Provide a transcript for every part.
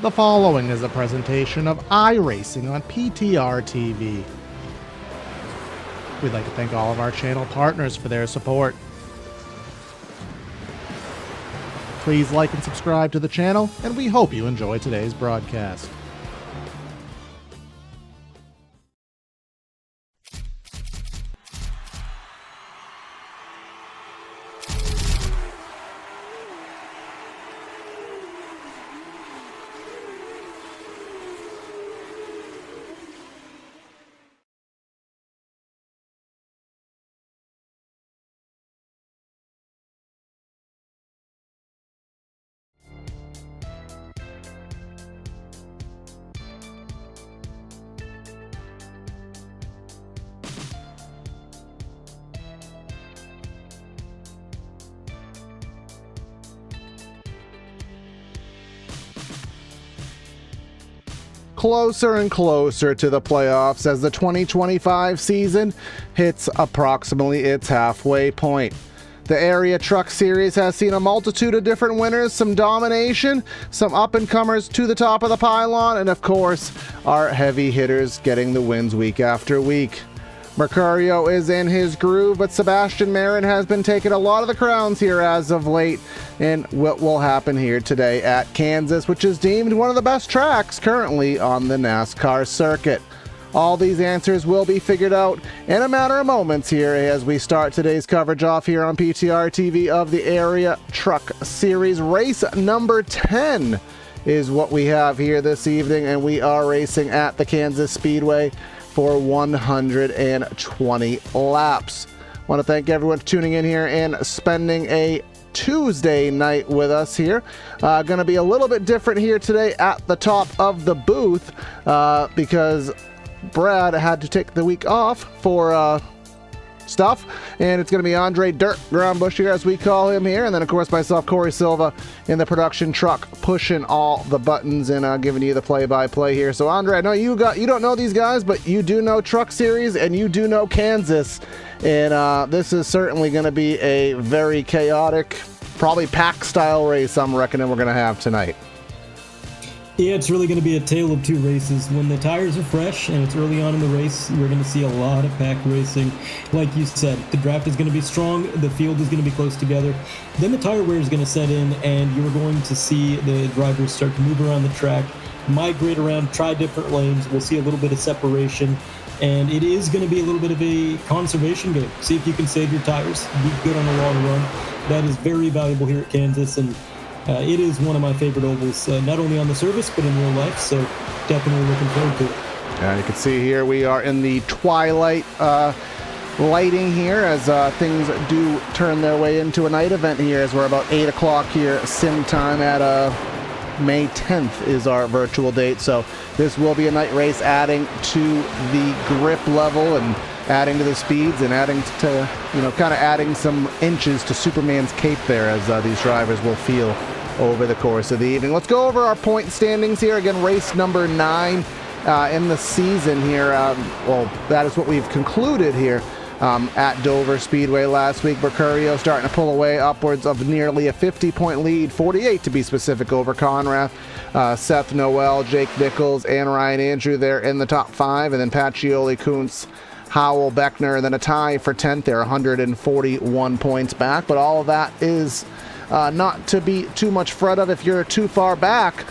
The following is a presentation of iRacing on PTR TV. We'd like to thank all of our channel partners for their support. Please like and subscribe to the channel, and we hope you enjoy today's broadcast. Closer and closer to the playoffs as the 2025 season hits approximately its halfway point. The Area Truck Series has seen a multitude of different winners, some domination, some up-and-comers to the top of the pylon, and of course, our heavy hitters getting the wins week after week. Mercurio is in his groove, but Sebastian Marin has been taking a lot of the crowns here as of late, and what will happen here today at Kansas, which is deemed one of the best tracks currently on the NASCAR circuit. All these answers will be figured out in a matter of moments here as we start today's coverage off here on PTR TV of the Area Truck Series. Race number 10 is what we have here this evening, and we are racing at the Kansas Speedway for 120 laps. I want to thank everyone for tuning in here and spending a Tuesday night with us here. Going to be a little bit different here today at the top of the booth because Brad had to take the week off for stuff, and it's going to be Andre Dirt Groundbush here, as we call him here, and then of course myself, Corey Silva, in the production truck, pushing all the buttons and giving you the play-by-play here. So Andre, I know you don't know these guys, but you do know Truck Series and you do know Kansas, and this is certainly going to be a very chaotic, probably pack-style race I'm reckoning we're going to have tonight. Yeah, it's really going to be a tale of two races. When the tires are fresh and it's early on in the race, you're going to see a lot of pack racing. Like you said, the draft is going to be strong, the field is going to be close together. Then the tire wear is going to set in, and you're going to see the drivers start to move around the track, migrate around, try different lanes. We'll see a little bit of separation, and it is going to be a little bit of a conservation game. See if you can save your tires, be good on the long run. That is very valuable here at Kansas, and it is one of my favorite ovals, not only on the service, but in real life, so definitely looking forward to it. And you can see here we are in the twilight lighting here as things do turn their way into a night event here, as we're about 8 o'clock here sim time at May 10th is our virtual date. So this will be a night race, adding to the grip level and adding to the speeds and adding to, kind of adding some inches to Superman's cape there, as these drivers will feel over the course of the evening. Let's go over our point standings here. Again, race number 9 in the season here. Well, that is what we've concluded here at Dover Speedway last week. Mercurio starting to pull away upwards of nearly a 50-point lead, 48 to be specific, over Conrath. Seth Noel, Jake Nichols, and Ryan Andrew there in the top 5, and then Pacioli, Kuntz, Howell, Beckner, and then a tie for 10th there, 141 points back. But all of that is not to be too much fret of if you're too far back,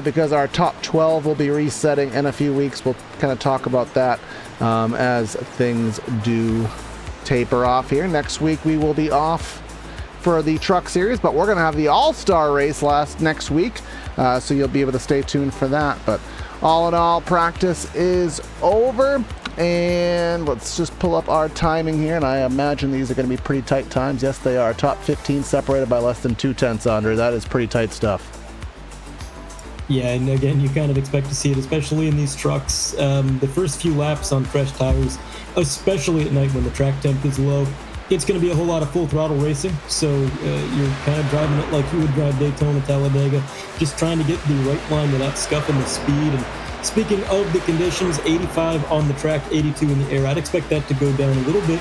because our top 12 will be resetting in a few weeks. We'll kind of talk about that as things do taper off here. Next week we will be off for the Truck Series, but we're going to have the All-Star race next week, so you'll be able to stay tuned for that. But all in all, practice is over, and let's just pull up our timing here, and I imagine these are going to be pretty tight times. Yes, they are. Top 15 separated by less than 2/10, Andre. That is pretty tight stuff. Yeah, and again, you kind of expect to see it, especially in these trucks. The first few laps on fresh tires, especially at night when the track temp is low, it's going to be a whole lot of full throttle racing. So you're kind of driving it like you would drive Daytona, Talladega, just trying to get the right line without scuffing the speed. And speaking of the conditions, 85 on the track, 82 in the air. I'd expect that to go down a little bit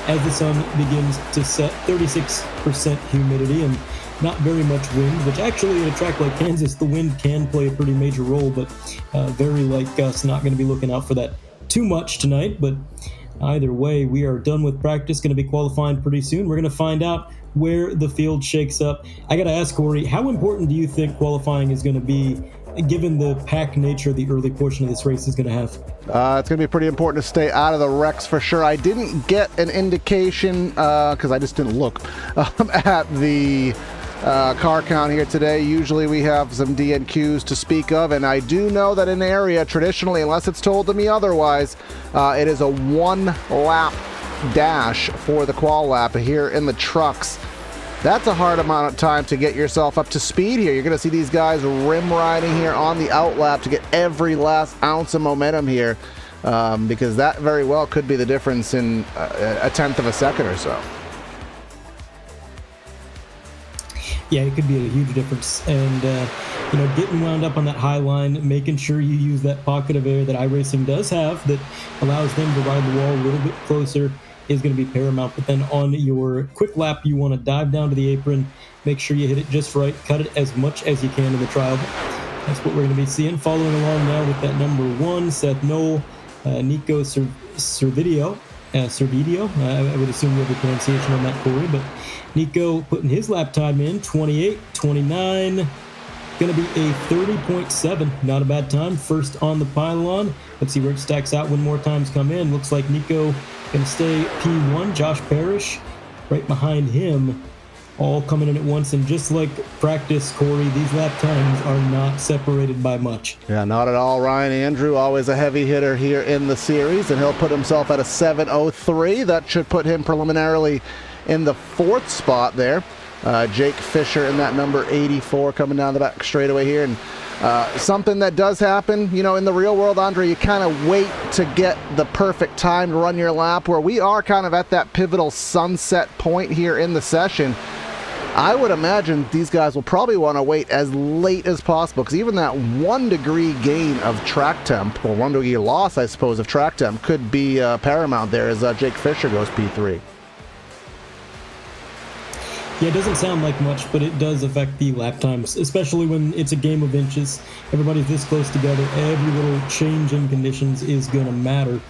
as the sun begins to set. 36% humidity, and not very much wind, which actually at a track like Kansas, the wind can play a pretty major role, but very like us, not going to be looking out for that too much tonight. But either way, we are done with practice, going to be qualifying pretty soon. We're going to find out where the field shakes up. I got to ask Corey, how important do you think qualifying is going to be, given the packed nature the early portion of this race is going to have? It's going to be pretty important to stay out of the wrecks for sure. I didn't get an indication, because I just didn't look, at the car count here today. Usually we have some DNQs to speak of, and I do know that in the area, traditionally, unless it's told to me otherwise, it is a 1-lap dash for the qual lap here in the trucks. That's a hard amount of time to get yourself up to speed here. You're going to see these guys rim riding here on the outlap to get every last ounce of momentum here, because that very well could be the difference in a tenth of a second or so. Yeah, it could be a huge difference. And, getting wound up on that high line, making sure you use that pocket of air that iRacing does have that allows them to ride the wall a little bit closer is going to be paramount. But then on your quick lap, you want to dive down to the apron, make sure you hit it just right, cut it as much as you can in the trial. That's what we're going to be seeing. Following along now with that number 1, Seth Knoll, Nico Servideo. I would assume you have a pronunciation on that, Corey, but Nico putting his lap time in, 28:29. Going to be a 30.7. Not a bad time. First on the pylon. Let's see where it stacks out when more times come in. Looks like Nico going to stay P1. Josh Parrish right behind him. All coming in at once. And just like practice, Corey, these lap times are not separated by much. Yeah, not at all. Ryan Andrew, always a heavy hitter here in the series, and he'll put himself at a 7:03. That should put him preliminarily in the 4th spot there. Jake Fisher in that number 84 coming down the back straightaway here. And something that does happen, in the real world, Andre, you kind of wait to get the perfect time to run your lap, where we are kind of at that pivotal sunset point here in the session. I would imagine these guys will probably want to wait as late as possible, because even that 1 degree gain of track temp, or 1 degree loss, I suppose, of track temp could be paramount there as Jake Fisher goes P3. Yeah, it doesn't sound like much, but it does affect the lap times, especially when it's a game of inches. Everybody's this close together. Every little change in conditions is going to matter.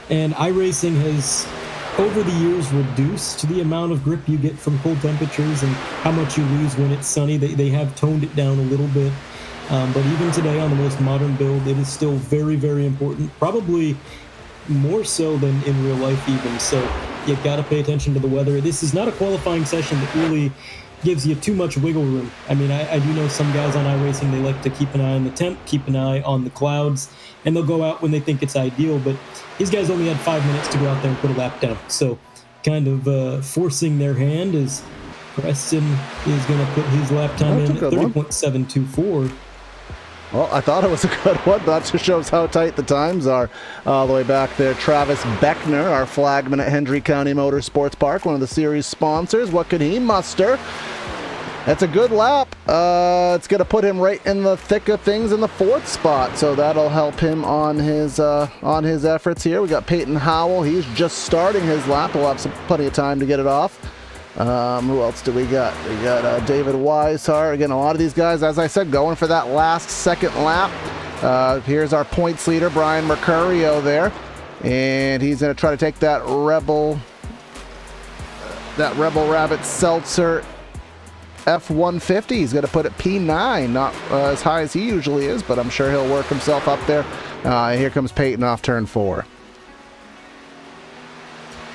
And iRacing has, over the years, reduced the amount of grip you get from cold temperatures and how much you lose when it's sunny. They have toned it down a little bit. But even today on the most modern build, it is still very, very important. Probably more so than in real life even. So you got to pay attention to the weather. This is not a qualifying session that really gives you too much wiggle room. I mean, I do know some guys on iRacing, they like to keep an eye on the temp, keep an eye on the clouds, and they'll go out when they think it's ideal. But these guys only had 5 minutes to go out there and put a lap down. So kind of forcing their hand as Preston is going to put his lap time in 30.724. Well, I thought it was a good one. That just shows how tight the times are all the way back there. Travis Beckner, our flagman at Hendry County Motorsports Park, one of the series sponsors. What can he muster? That's a good lap. It's going to put him right in the thick of things in the 4th spot, so that'll help him on his efforts here. We got Peyton Howell. He's just starting his lap. We'll have plenty of time to get it off. Who else do we got? We got David Weishart. Again, a lot of these guys, as I said, going for that last second lap. Here's our points leader, Brian Mercurio there. And he's going to try to take that Rebel Rabbit Seltzer F-150. He's going to put it P9, not as high as he usually is, but I'm sure he'll work himself up there. Here comes Peyton off turn 4.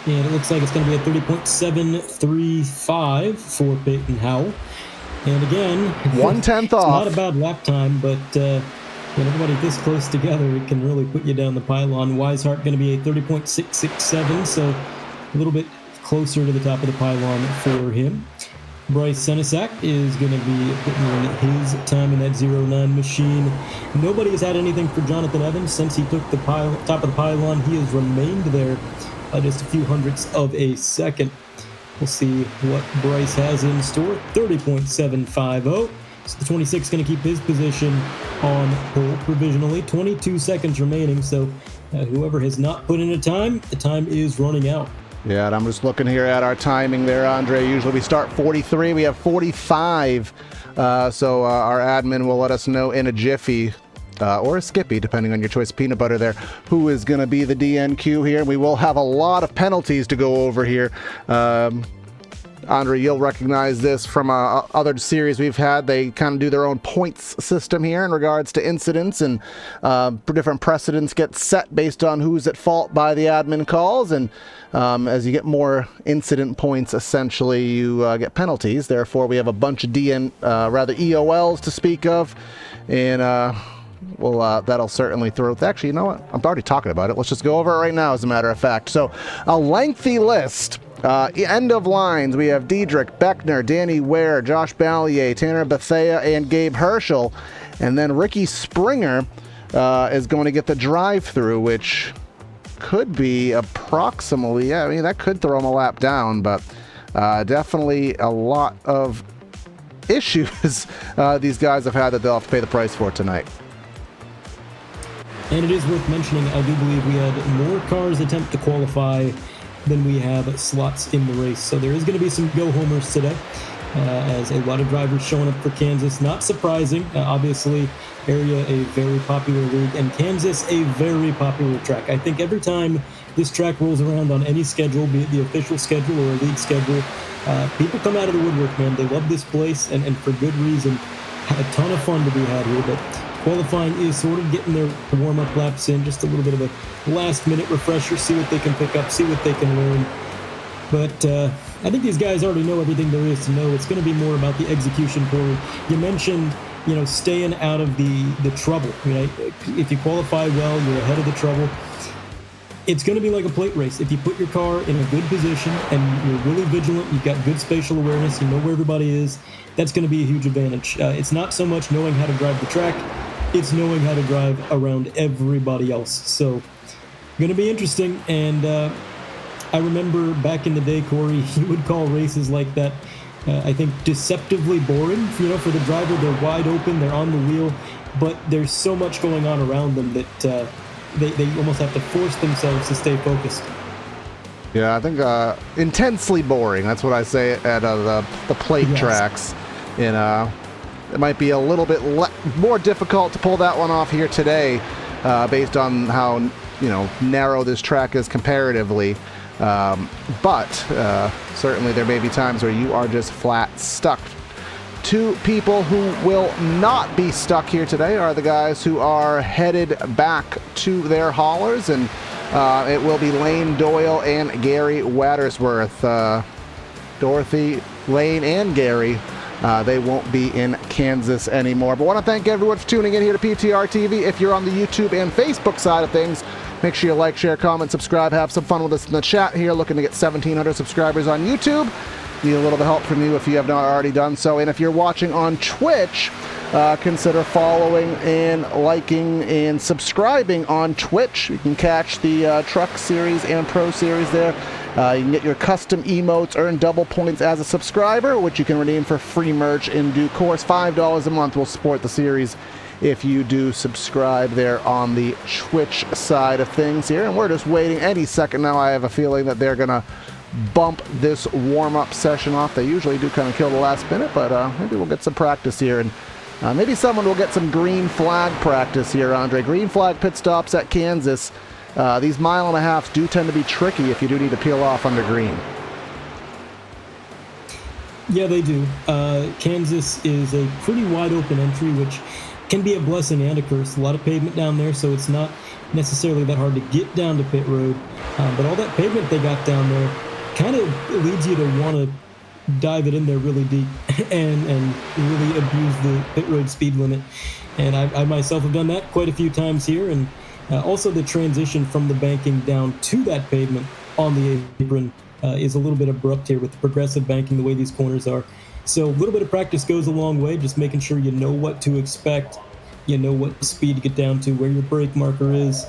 And it looks like it's going to be a 30.735 for Peyton Howell. And again, 1/10 off. Not a bad lap time, but when everybody this close together, it can really put you down the pylon. Weishart going to be a 30.667, so a little bit closer to the top of the pylon for him. Bryce Senesac is going to be putting in his time in that 09 machine. Nobody has had anything for Jonathan Evans since he took the top of the pylon. He has remained there just a few hundredths of a second. We'll see what Bryce has in store. 30.750. So the 26 going to keep his position on pole provisionally. 22 seconds remaining. So whoever has not put in a time, the time is running out. Yeah, and I'm just looking here at our timing there, Andre. Usually we start 43. We have 45. So our admin will let us know in a jiffy, or a Skippy, depending on your choice of peanut butter there, who is going to be the DNQ here. We will have a lot of penalties to go over here. Andre, you'll recognize this from other series we've had. They kind of do their own points system here in regards to incidents, and different precedents get set based on who's at fault by the admin calls. And as you get more incident points, essentially you get penalties. Therefore, we have a bunch of EOLs to speak of, and well, that'll certainly throw. Actually, you know what? I'm already talking about it. Let's just go over it right now, as a matter of fact. So, a lengthy list. End of lines, we have Diedrich, Beckner, Danny Ware, Josh Ballier, Tanner Bethea, and Gabe Herschel. And then Ricky Springer is going to get the drive-through, which could be approximately, yeah, I mean, that could throw him a lap down, but definitely a lot of issues these guys have had that they'll have to pay the price for tonight. And it is worth mentioning, I do believe we had more cars attempt to qualify than we have slots in the race. So there is going to be some go-homers today, as a lot of drivers showing up for Kansas. Not surprising. Obviously, area a very popular league, and Kansas a very popular track. I think every time this track rolls around on any schedule, be it the official schedule or a league schedule, people come out of the woodwork, man. They love this place, and for good reason. A ton of fun to be had here, but qualifying is sort of getting their warm-up laps in, just a little bit of a last-minute refresher, see what they can pick up, see what they can learn. But I think these guys already know everything there is to know. It's going to be more about the execution for. You mentioned, staying out of the trouble. If you qualify well, you're ahead of the trouble. It's going to be like a plate race. If you put your car in a good position and you're really vigilant, you've got good spatial awareness, you know where everybody is, that's going to be a huge advantage. It's not so much knowing how to drive the track, it's knowing how to drive around everybody else. So, going to be interesting. And I remember back in the day, Corey, you would call races like that, I think, deceptively boring. For the driver, they're wide open, they're on the wheel, but there's so much going on around them that they almost have to force themselves to stay focused. Yeah, I think intensely boring. That's what I say at the plate tracks. And it might be a little bit more difficult to pull that one off here today, based on how narrow this track is comparatively. But certainly there may be times where you are just flat stuck. Two people who will not be stuck here today are the guys who are headed back to their haulers, and it will be Lane Doyle and Gary Wattersworth. Dorothy, Lane, and Gary, they won't be in Kansas anymore. But I want to thank everyone for tuning in here to PTR TV. If you're on the YouTube and Facebook side of things, make sure you like, share, comment, subscribe, have some fun with us in the chat here. Looking to get 1,700 subscribers on YouTube. Need a little bit of help from you if you have not already done so. And if you're watching on Twitch, consider following and liking and subscribing on Twitch. You can catch the Truck Series and Pro Series there. You can get your custom emotes, earn double points as a subscriber, which you can redeem for free merch in due course. $5 a month will support the series if you do subscribe there on the Twitch side of things here. And we're just waiting any second now. I have a feeling that they're going to bump this warm-up session off. They usually do kind of kill the last minute, but maybe we'll get some practice here, and maybe someone will get some green flag practice here, Andre. Green flag pit stops at Kansas. These mile and a halves do tend to be tricky if you do need to peel off under green. Yeah, they do. Kansas is a pretty wide open entry, which can be a blessing and a curse. A lot of pavement down there, so it's not necessarily that hard to get down to pit road. But all that pavement they got down there kind of leads you to want to dive it in there really deep and really abuse the pit road speed limit. And I myself have done that quite a few times here. And also the transition from the banking down to that pavement on the apron is a little bit abrupt here with the progressive banking, the way these corners are. So a little bit of practice goes a long way, just making sure you know what to expect, you know what speed to get down to, where your brake marker is.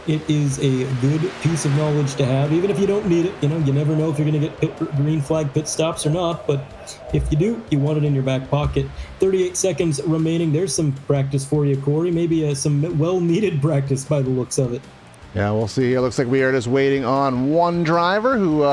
It is a good piece of knowledge to have, even if you don't need it. You never know if you're going to get green flag pit stops or not, but if you do, you want it in your back pocket. 38 seconds remaining. There's some practice for you, Corey. Maybe some well-needed practice by the looks of it. Yeah, we'll see. It looks like we are just waiting on one driver who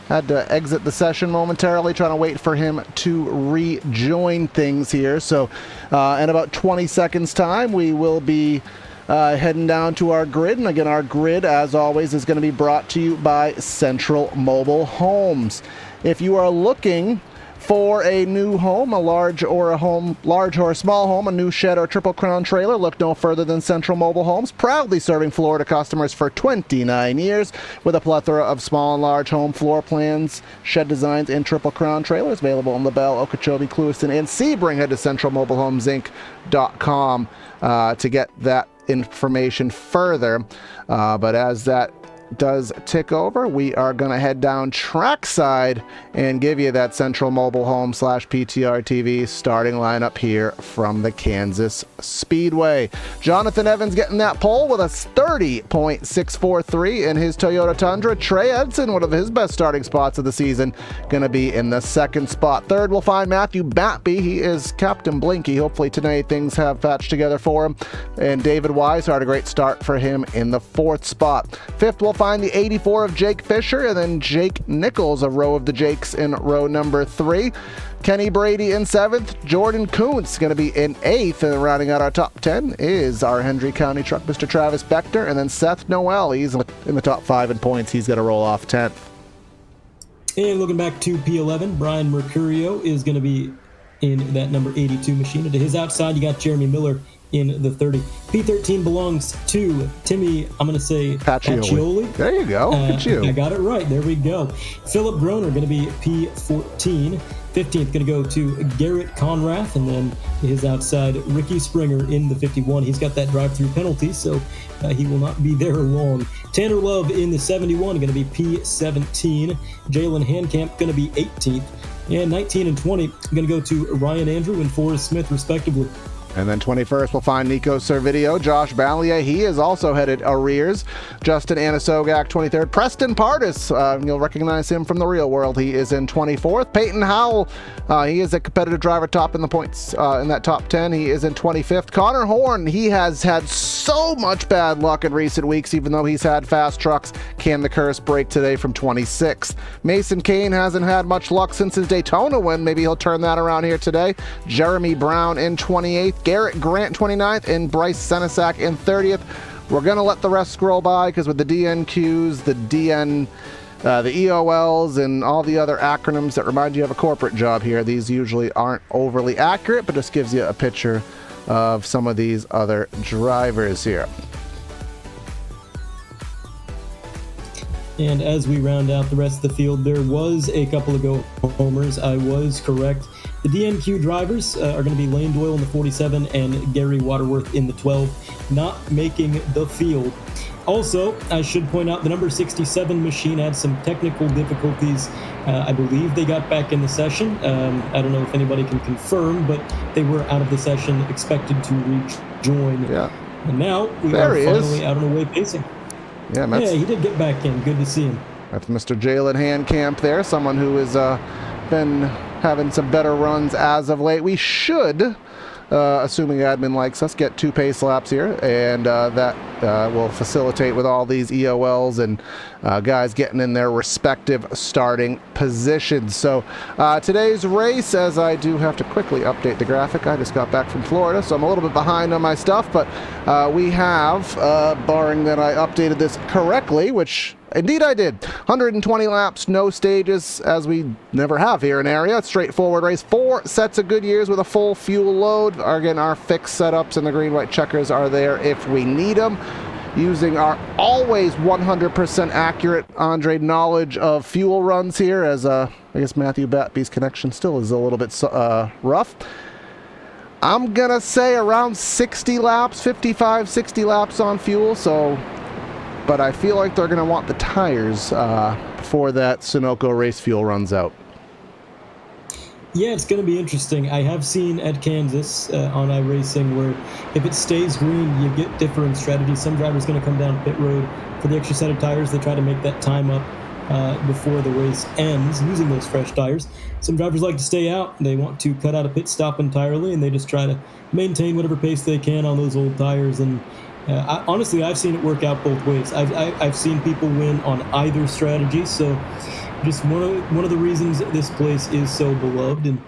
had to exit the session momentarily, trying to wait for him to rejoin things here. So in about 20 seconds time, we will be heading down to our grid. And again, our grid, as always, is going to be brought to you by Central Mobile Homes. If you are looking for a new home, a large or a small home, a new shed or triple crown trailer, look no further than Central Mobile Homes, proudly serving Florida customers for 29 years with a plethora of small and large home floor plans, shed designs, and triple crown trailers available in LaBelle, Okeechobee, Clewiston, and Sebring. Head to centralmobilehomeinc.com to get that information further. But as that does tick over, we are going to head down trackside and give you that Central Mobile Home /PTR TV starting lineup here from the Kansas Speedway. Jonathan Evans getting that pole with a 30.643 in his Toyota Tundra. Trey Edson, one of his best starting spots of the season, going to be in the second spot. Third, we'll find Matthew Batby. He is Captain Blinky. Hopefully tonight things have patched together for him. And David Wise had a great start for him in the fourth spot. Fifth, we'll find the 84 of Jake Fisher, and then Jake Nichols, a row of the Jakes in row number 3. Kenny Brady in 7th. Jordan Kuntz going to be in 8th. And rounding out our top 10 is our Hendry County truck, Mr. Travis Beckner. And then Seth Noel, he's in the top 5 in points. He's going to roll off 10th. And looking back to P11, Brian Mercurio is going to be in that number 82 machine. And to his outside, you got Jeremy Miller in the 30. P13 belongs to Timmy, I'm going to say Pacioli. There you go. Look at you. I got it right. There we go. Philip Groner going to be P14. 15th going to go to Garrett Conrath, and then his outside, Ricky Springer in the 51. He's got that drive-through penalty, so he will not be there long. Tanner Love in the 71, going to be P17. Jalen Handcamp going to be 18th. And 19 and 20 going to go to Ryan Andrew and Forrest Smith, respectively. And then 21st, we'll find Nico Servideo, Josh Ballier. He is also headed arrears. Justin Anasogak, 23rd. Preston Pardis, you'll recognize him from the real world. He is in 24th. Peyton Howell, he is a competitive driver, top in the points in that top 10. He is in 25th. Connor Horn, he has had so much bad luck in recent weeks, even though he's had fast trucks. Can the curse break today from 26th? Mason Kane hasn't had much luck since his Daytona win. Maybe he'll turn that around here today. Jeremy Brown in 28th. Garrett Grant 29th, and Bryce Senesac in 30th. We're going to let the rest scroll by because with the DNQs, the EOLs, and all the other acronyms that remind you of a corporate job here, these usually aren't overly accurate, but just gives you a picture of some of these other drivers here. And as we round out the rest of the field, there was a couple of go-homers. I was correct. The DNQ drivers are going to be Lane Doyle in the 47 and Gary Waterworth in the 12, not making the field. Also, I should point out the number 67 machine had some technical difficulties. I believe they got back in the session. I don't know if anybody can confirm, but they were out of the session, expected to rejoin. Yeah. And now we are finally out on the way pacing. Yeah, he did get back in. Good to see him. That's Mr. Jalen Handcamp there, someone who has been having some better runs as of late. We should, assuming admin likes us, get 2 pace laps here, and that will facilitate with all these EOLs and guys getting in their respective starting positions. So today's race, as I do have to quickly update the graphic, I just got back from Florida, so I'm a little bit behind on my stuff, but we have, barring that I updated this correctly, which indeed I did, 120 laps, no stages, as we never have here in area. Straightforward race, 4 sets of Goodyears with a full fuel load. Again, our fixed setups and the green-white checkers are there if we need them. Using our always 100% accurate Andre knowledge of fuel runs here, as I guess Matthew Batby's connection still is a little bit rough. I'm going to say around 60 laps, 55, 60 laps on fuel, so... But I feel like they're going to want the tires before that Sunoco race fuel runs out. Yeah, it's going to be interesting. I have seen at Kansas on iRacing where if it stays green, you get differing strategies. Some drivers going to come down pit road for the extra set of tires. They try to make that time up before the race ends using those fresh tires. Some drivers like to stay out. They want to cut out a pit stop entirely, and they just try to maintain whatever pace they can on those old tires. And Honestly, I've seen it work out both ways. I've seen people win on either strategy. So just one of the reasons this place is so beloved, and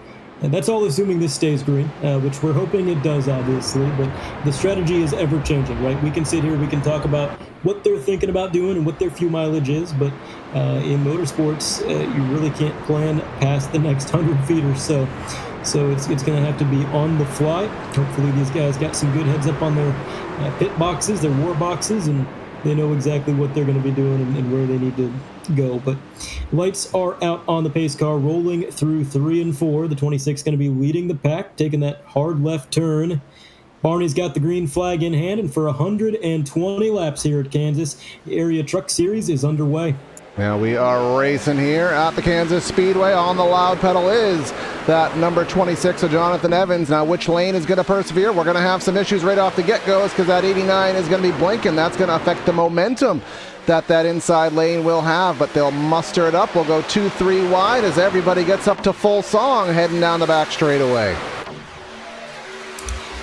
that's all assuming this stays green, which we're hoping it does, obviously. But the strategy is ever changing, right? We can sit here, we can talk about what they're thinking about doing and what their fuel mileage is, but in motorsports, you really can't plan past the next 100 feet or so. So it's going to have to be on the fly. Hopefully these guys got some good heads up on their pit boxes, their war boxes, and they know exactly what they're going to be doing and where they need to go. But lights are out on the pace car, rolling through 3 and 4. The 26 going to be leading the pack, taking that hard left turn. Barney's got the green flag in hand, and for 120 laps here at Kansas, the Area Truck Series is underway. Now we are racing here at the Kansas Speedway. On the loud pedal is that number 26 of Jonathan Evans. Now which lane is going to persevere? We're going to have some issues right off the get-go because that 89 is going to be blinking. That's going to affect the momentum that inside lane will have, but they'll muster it up. We'll go 2-3 wide as everybody gets up to full song heading down the back straightaway.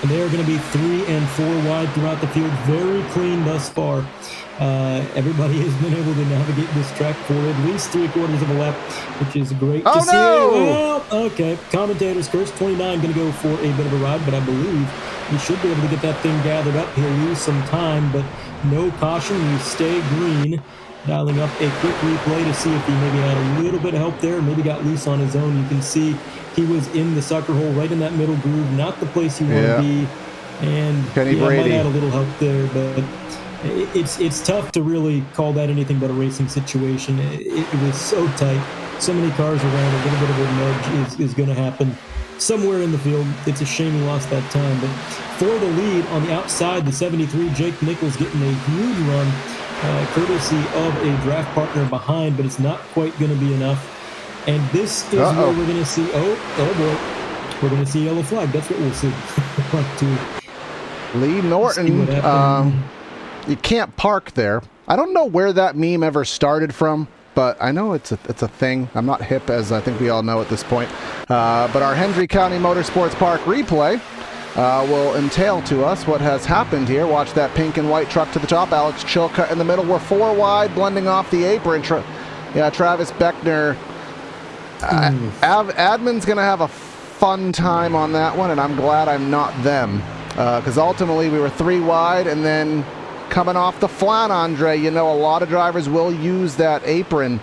And they are going to be 3 and 4 wide throughout the field. Very clean thus far. Everybody has been able to navigate this track for at least 3/4 of a lap, which is great to see. Well, okay. Commentators curse. 29 going to go for a bit of a ride, but I believe he should be able to get that thing gathered up. He'll lose some time, but no caution. We stay green. Dialing up a quick replay to see if he maybe had a little bit of help there, maybe got loose on his own. You can see he was in the sucker hole right in that middle groove, not the place you want to be. And Kenny Brady might add a little help there, but it's tough to really call that anything but a racing situation. It was so tight, so many cars around. A little bit of a nudge is going to happen somewhere in the field. It's a shame he lost that time. But for the lead on the outside, the 73 Jake Nichols getting a huge run, courtesy of a draft partner behind, but it's not quite going to be enough. And this is where we're going to see. Oh boy, we're going to see yellow flag. That's what we'll see. Lee Norton. You can't park there. I don't know where that meme ever started from, but I know it's a thing. I'm not hip, as I think we all know at this point. But our Hendry County Motorsports Park replay will entail to us what has happened here. Watch that pink and white truck to the top. Alex Chilcutt in the middle. We're 4 wide, blending off the apron. Travis Beckner. Admin's going to have a fun time on that one, and I'm glad I'm not them. Because ultimately we were 3 wide, and then coming off the flat, Andre, a lot of drivers will use that apron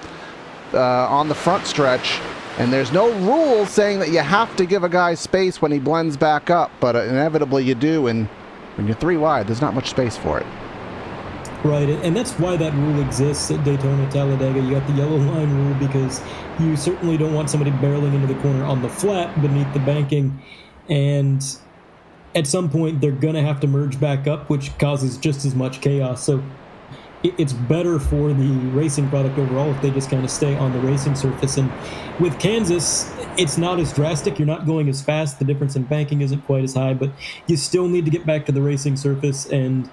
on the front stretch, and there's no rule saying that you have to give a guy space when he blends back up, but inevitably you do, and when you're 3 wide, there's not much space for it. Right, and that's why that rule exists at Daytona Talladega. You got the yellow line rule because you certainly don't want somebody barreling into the corner on the flat beneath the banking, and at some point they're going to have to merge back up, which causes just as much chaos. So it's better for the racing product overall if they just kind of stay on the racing surface. And with Kansas, it's not as drastic. You're not going as fast. The difference in banking isn't quite as high, but you still need to get back to the racing surface. And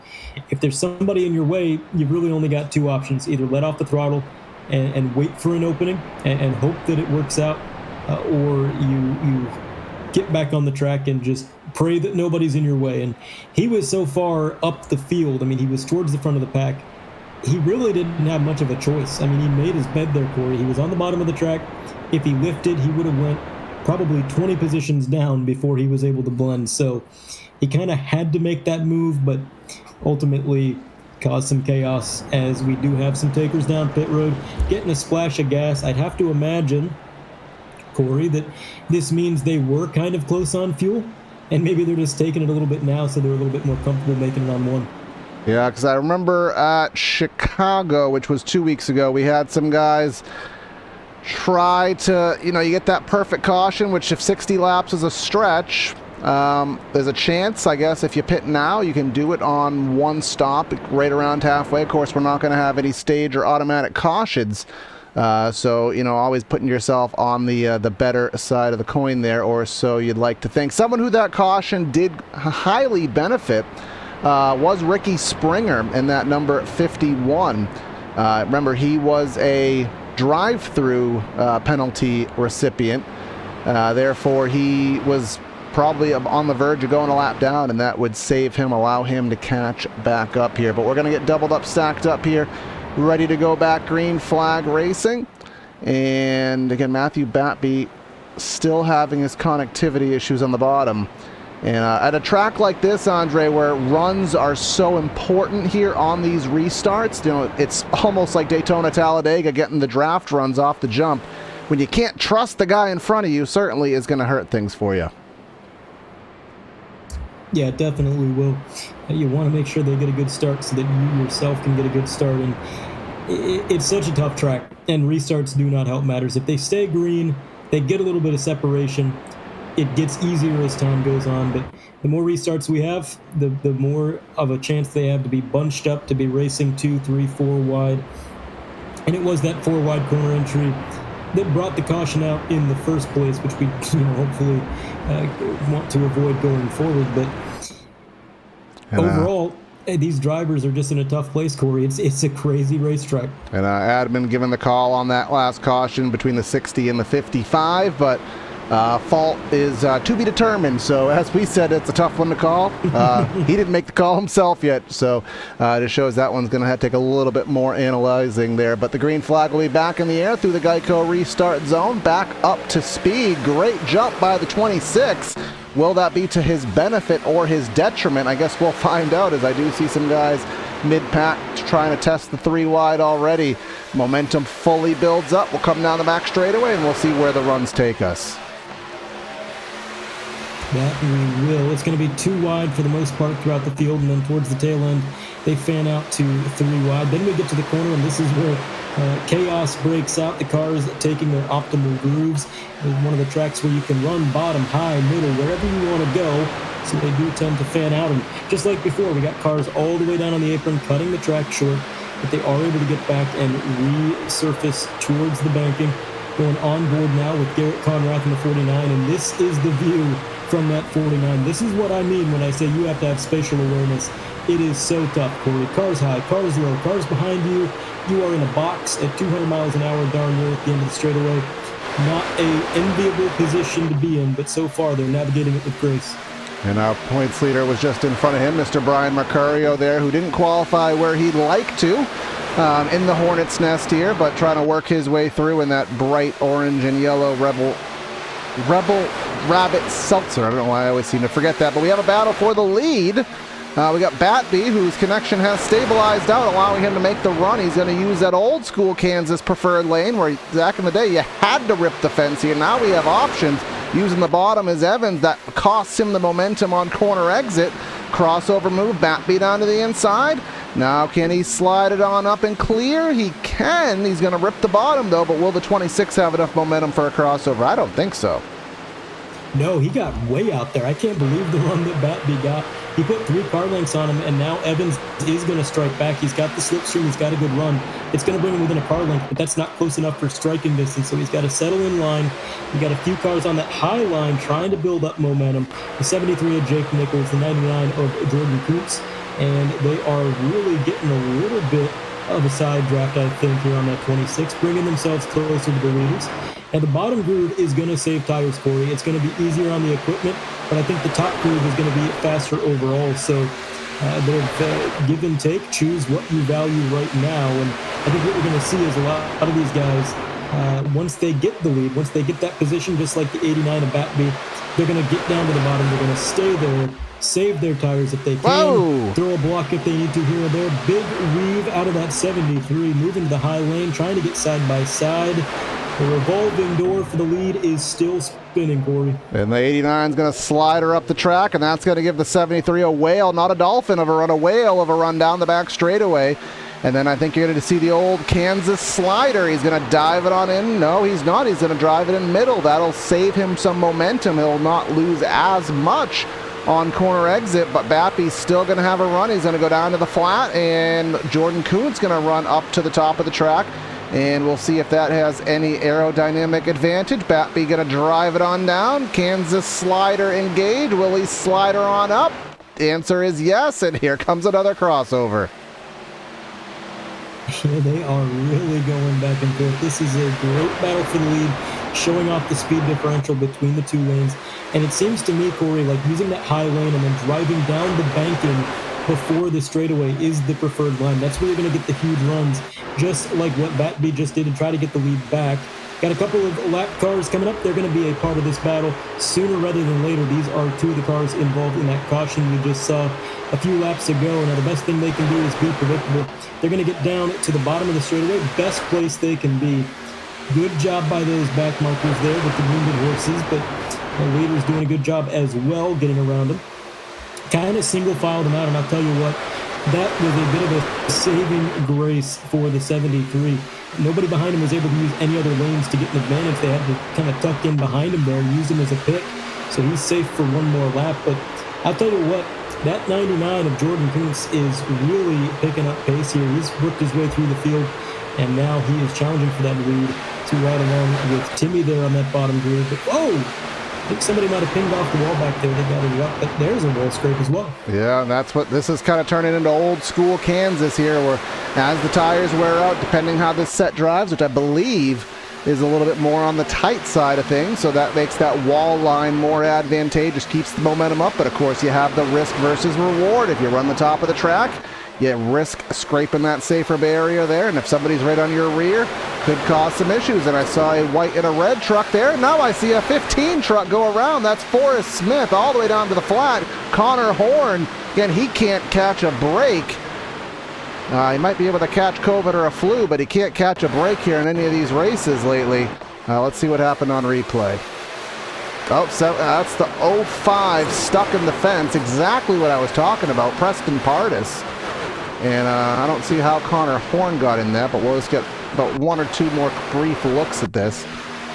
if there's somebody in your way, you've really only got 2 options. Either let off the throttle and wait for an opening and hope that it works out, or you get back on the track and just pray that nobody's in your way. And he was so far up the field. I mean, he was towards the front of the pack. He really didn't have much of a choice. I mean, he made his bed there, Corey. He was on the bottom of the track. If he lifted, he would have went probably 20 positions down before he was able to blend. So he kind of had to make that move, but ultimately caused some chaos as we do have some takers down pit road, getting a splash of gas. I'd have to imagine, Corey, that this means they were kind of close on fuel, and maybe they're just taking it a little bit now so they're a little bit more comfortable making it on one. Yeah, because I remember at Chicago, which was 2 weeks ago, we had some guys try to, you get that perfect caution, which if 60 laps is a stretch, there's a chance, I guess, if you pit now, you can do it on one stop right around halfway. Of course, we're not going to have any stage or automatic cautions. So, always putting yourself on the better side of the coin there, or so you'd like to think. Someone who that caution did highly benefit was Ricky Springer in that number 51. Remember, he was a drive-through penalty recipient. Therefore, he was probably on the verge of going a lap down, and that would allow him to catch back up here. But we're going to get doubled up, stacked up here, ready to go back. Green flag racing. And again, Matthew Batby still having his connectivity issues on the bottom. And at a track like this, Andre, where runs are so important here on these restarts, you know, it's almost like Daytona Talladega getting the draft runs off the jump. When you can't trust the guy in front of you, certainly is going to hurt things for you. Yeah, it definitely will. You want to make sure they get a good start so that you yourself can get a good start. And it's such a tough track, and restarts do not help matters. If they stay green, they get a little bit of separation. It gets easier as time goes on, but the more restarts we have, the more of a chance they have to be bunched up, to be racing 2, 3, 4 wide. And it was that 4 wide corner entry that brought the caution out in the first place, which we hopefully want to avoid going forward. But overall, these drivers are just in a tough place, Corey. It's a crazy racetrack. And Admin given the call on that last caution between the 60 and the 55, but fault is to be determined. So as we said, it's a tough one to call. He didn't make the call himself yet, so it shows that one's going to have to take a little bit more analyzing there. But the green flag will be back in the air through the Geico restart zone, back up to speed. Great jump by the 26. Will that be to his benefit or his detriment? I guess we'll find out, as I do see some guys mid-pack trying to test the 3 wide already. Momentum fully builds up. We'll come down the back straightaway and we'll see where the runs take us. That we will. It's going to be 2 wide for the most part throughout the field, and then towards the tail end, they fan out to 3 wide. Then we get to the corner, and this is where chaos breaks out. The cars taking their optimal grooves. It's one of the tracks where you can run bottom, high, middle, wherever you want to go. So they do tend to fan out. And just like before, we got cars all the way down on the apron, cutting the track short, but they are able to get back and resurface towards the banking. Going on board now with Garrett Conrath in the 49, and this is the view from that 49. This is what I mean when I say you have to have spatial awareness. It is so tough, Corey. Cars high, cars low, cars behind you. You are in a box at 200 miles an hour darn near at the end of the straightaway. Not an enviable position to be in, but so far they're navigating it with grace. And our points leader was just in front of him, Mr. Brian Mercurio there, who didn't qualify where he'd like to in the Hornet's Nest here, but trying to work his way through in that bright orange and yellow Rebel Rabbit Seltzer. I don't know why I always seem to forget that, but we have a battle for the lead. We got Batby, whose connection has stabilized out, allowing him to make the run. He's going to use that old school Kansas preferred lane where back in the day you had to rip the fence here. Now we have options. Using the bottom is Evans. That costs him the momentum on corner exit. Crossover move, Batby down to the inside. Now can he slide it on up and clear? He can. He's going to rip the bottom though, but will the 26 have enough momentum for a crossover? I don't think so. No, he got way out there. I can't believe the run that Batby got. He put 3 car lengths on him, and now Evans is going to strike back. He's got the slipstream. He's got a good run. It's going to bring him within a car length, but that's not close enough for striking distance, so he's got to settle in line. You got a few cars on that high line trying to build up momentum. The 73 of Jake Nichols, the 99 of Jordan Kuntz, and they are really getting a little bit of a side draft, I think, here on that 26, bringing themselves closer to the leaders. And the bottom groove is going to save tires, Corey. It's going to be easier on the equipment, but I think the top groove is going to be faster overall. So they've give and take, choose what you value right now. And I think what we're going to see is a lot of these guys, once they get the lead, once they get that position, just like the 89 of Batby, they're going to get down to the bottom. They're going to stay there, save their tires if they can, Whoa! Throw a block if they need to here or there. Big weave out of that 73, moving to the high lane, trying to get side by side. The revolving door for the lead is still spinning, Corey. And the 89 is going to slide her up the track, and that's going to give the 73 a whale, not a dolphin of a run, a whale of a run down the back straightaway. And then I think you're going to see the old Kansas slider. He's going to dive it on in. No, he's not. He's going to drive it in middle. That'll save him some momentum. He'll not lose as much on corner exit, but Bappy's still going to have a run. He's going to go down to the flat, and Jordan Kuntz going to run up to the top of the track. And we'll see if that has any aerodynamic advantage. Batby going to drive it on down. Kansas slider engaged. Will he slide her on up? The answer is yes, and here comes another crossover. Yeah, they are really going back and forth. This is a great battle for the lead. showing off the speed differential between the two lanes. And it seems to me, Corey, like using that high lane and then driving down the banking before the straightaway is the preferred line. That's where you're going to get the huge runs, just like what Batby just did, and try to get the lead back. Got a couple of lap cars coming up. They're going to be a part of this battle sooner rather than later. These are two of the cars involved in that caution we just saw a few laps ago. Now, the best thing they can do is be predictable. They're going to get down to the bottom of the straightaway, best place they can be. Good job by those back markers there with the wounded horses, but the leader's doing a good job as well getting around them. Kind of single filed them out, and I'll tell you what, that was a bit of a saving grace for the 73. Nobody behind him was able to use any other lanes to get an advantage. They had to kind of tuck in behind him there and use him as a pick, so he's safe for one more lap. But I'll tell you what, that 99 of Jordan Kuntz is really picking up pace here. He's worked his way through the field, and now he is challenging for that lead to ride along with Timmy there on that bottom grid. But I think somebody might have pinged off the wall back there. They got it up, but there's a wall scrape as well. Yeah, and that's what this is kind of turning into old school Kansas here, where as the tires wear out, depending how this set drives, which I believe is a little bit more on the tight side of things, so that makes that wall line more advantageous, keeps the momentum up, but of course you have the risk versus reward. If you run the top of the track, you risk scraping that safer barrier there, and if somebody's right on your rear, could cause some issues. And I saw a white and a red truck there. Now I see a 15 truck go around. That's Forrest Smith all the way down to the flat. Connor Horn, again, he can't catch a break. He might be able to catch COVID or a flu, but he can't catch a break here in any of these races lately. Let's see what happened on replay. Oh, so that's the 05 stuck in the fence. Exactly what I was talking about. Preston Pardis. And I don't see how Connor Horn got in that, but we'll just get about one or two more brief looks at this.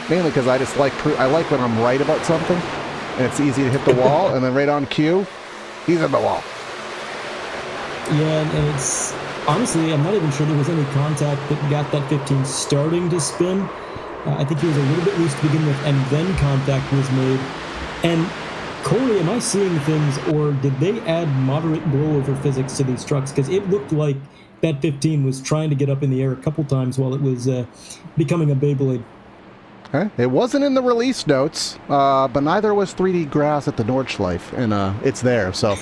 Mainly because I just like when I'm right about something, and it's easy to hit the wall, and then right on cue, he's in the wall. Yeah, and it's honestly, I'm not even sure there was any contact that got that 15 starting to spin. I think he was a little bit loose to begin with, and then contact was made. And Corey, am I seeing things, or did they add moderate rollover physics to these trucks? Because it looked like that 15 was trying to get up in the air a couple times while it was becoming a Beyblade. Okay. It wasn't in the release notes, but neither was 3D Grass at the Nordschleife, and it's there. So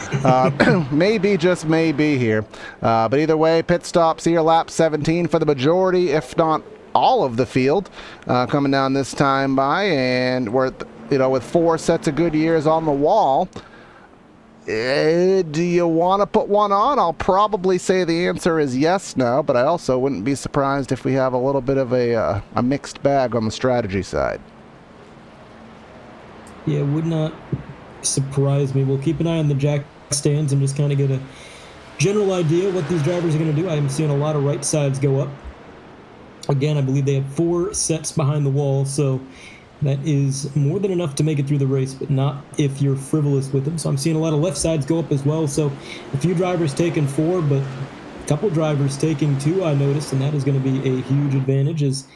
maybe, just maybe here. But either way, pit stops here, lap 17 for the majority, if not all of the field, coming down this time by, and we're with 4 sets of Goodyears on the wall. Do you want to put one on? I'll probably say the answer is yes now, but I also wouldn't be surprised if we have a little bit of a mixed bag on the strategy side. Yeah, it would not surprise me. We'll keep an eye on the jack stands and just kind of get a general idea what these drivers are going to do. I'm seeing a lot of right sides go up. Again, I believe they have 4 sets behind the wall, so that is more than enough to make it through the race, but not if you're frivolous with them. So I'm seeing a lot of left sides go up as well. So a few drivers taking 4, but a couple drivers taking 2, I noticed, and that is going to be a huge advantage as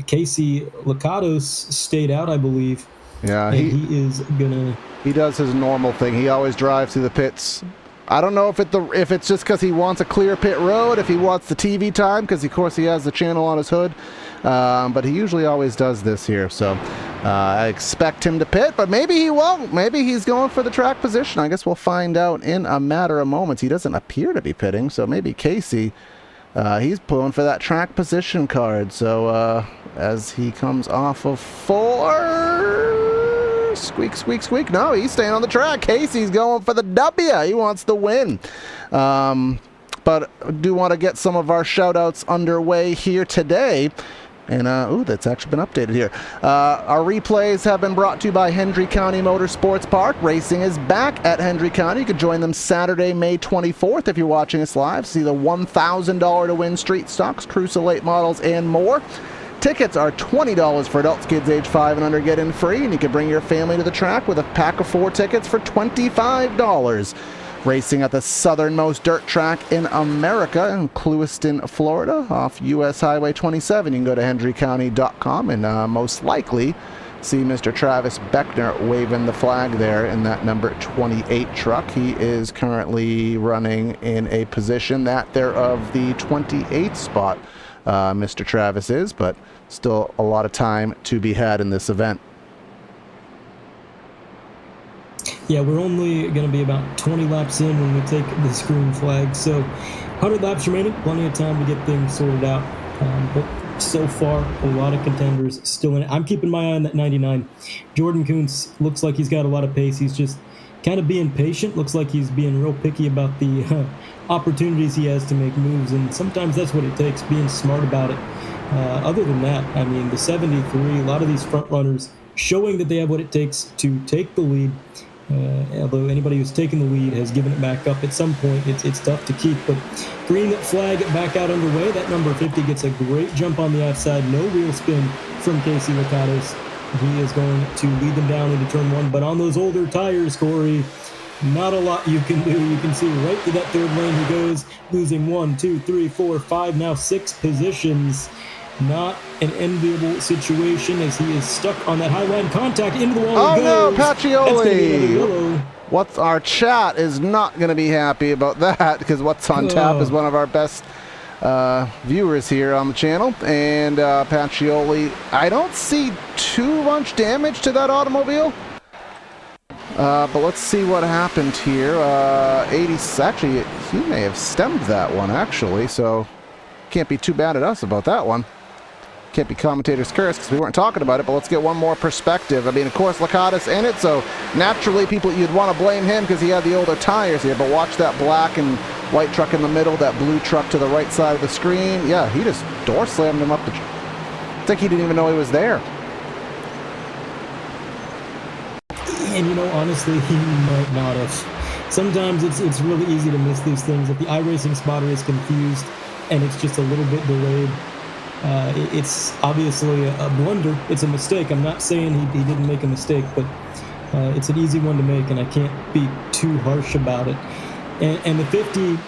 Casey Lakatos stayed out, I believe. Yeah, he is going to... He does his normal thing. He always drives through the pits. I don't know if it's just because he wants a clear pit road, if he wants the TV time, because of course he has the channel on his hood. But he usually always does this here, so I expect him to pit, but maybe he won't. Maybe he's going for the track position. I guess we'll find out in a matter of moments. He doesn't appear to be pitting, so maybe Casey, he's pulling for that track position card. So as he comes off of 4, squeak, squeak, squeak. No, he's staying on the track. Casey's going for the W. He wants the win. But I do want to get some of our shout-outs underway here today. And, that's actually been updated here. Our replays have been brought to you by Hendry County Motorsports Park. Racing is back at Hendry County. You can join them Saturday, May 24th if you're watching us live. See the $1,000 to win street stocks, Cruiser late models, and more. Tickets are $20 for adults, kids age 5 and under get in free, and you can bring your family to the track with a pack of 4 tickets for $25. Racing at the southernmost dirt track in America in Clewiston, Florida, off U.S. Highway 27. You can go to HendryCounty.com and most likely see Mr. Travis Beckner waving the flag there in that number 28 truck. He is currently running in a position that they're of the 28th spot Mr. Travis is, but still a lot of time to be had in this event. Yeah, we're only going to be about 20 laps in when we take this green flag. So 100 laps remaining, plenty of time to get things sorted out. But so far, a lot of contenders still in it. I'm keeping my eye on that 99. Jordan Kuntz looks like he's got a lot of pace. He's just kind of being patient. Looks like he's being real picky about the opportunities he has to make moves. And sometimes that's what it takes, being smart about it. Other than that, I mean, the 73, a lot of these front runners showing that they have what it takes to take the lead. Although anybody who's taken the lead has given it back up at some point, it's tough to keep. But green flag back out underway. That number 50 gets a great jump on the outside. No wheel spin from Casey Lakatos. He is going to lead them down into turn one. But on those older tires, Corey, not a lot you can do. You can see right to that third lane he goes, losing 1, 2, 3, 4, 5, now 6 positions. Not an enviable situation as he is stuck on that high line. Contact into the wall. Oh no, That's gonna be another Pacioli! yellow. What's our chat is not going to be happy about that, because What's on Tap is one of our best viewers here on the channel. And Pacioli, I don't see too much damage to that automobile. But let's see what happened here. 80, actually, he may have stemmed that one, actually, so can't be too bad at us about that one. Can't be commentator's curse because we weren't talking about it, but let's get one more perspective. I mean, of course, Lakatos in it, so naturally you'd want to blame him because he had the older tires here, but watch that black and white truck in the middle, that blue truck to the right side of the screen. Yeah, he just door slammed him up. I think he didn't even know he was there. And, you know, honestly, he might not have. Sometimes it's really easy to miss these things. If the iRacing spotter is confused and it's just a little bit delayed, it's obviously a blunder. It's a mistake. I'm not saying he didn't make a mistake, but it's an easy one to make, and I can't be too harsh about it. And the 50,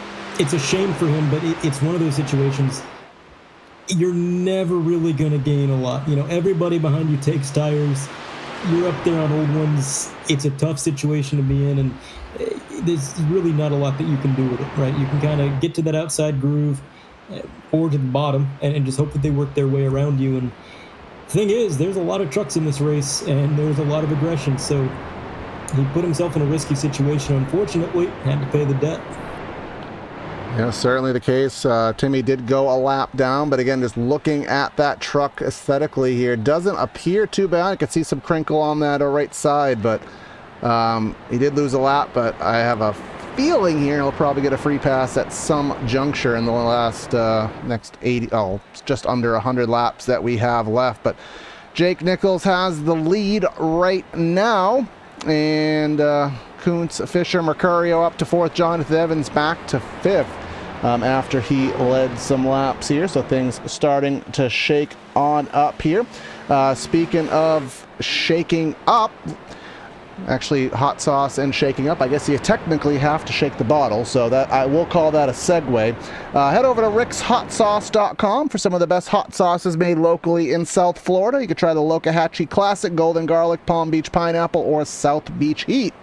it's a shame for him, but it's one of those situations you're never really going to gain a lot. You know, everybody behind you takes tires. You're up there on old ones. It's a tough situation to be in, and there's really not a lot that you can do with it, right? You can kind of get to that outside groove or to the bottom and just hope that they work their way around you. And the thing is, there's a lot of trucks in this race, and there's a lot of aggression, so he put himself in a risky situation. Unfortunately, had to pay the debt. Yeah, certainly the case. Timmy did go a lap down, but again, just looking at that truck aesthetically here, doesn't appear too bad. I could see some crinkle on that right side, but he did lose a lap. But I have a feeling here he'll probably get a free pass at some juncture in the last next 80, just under 100 laps that we have left. But Jake Nichols has the lead right now, and Kuntz, Fisher, Mercurio up to 4th, Jonathan Evans back to 5th after he led some laps here. So things starting to shake on up here. Speaking of shaking up, actually hot sauce and shaking up, I guess you technically have to shake the bottle, so that I will call that a segue. Head over to rickshotsauce.com for some of the best hot sauces made locally in South Florida. You can try the Lokahatchee Classic, Golden Garlic, Palm Beach Pineapple, or South Beach Heat.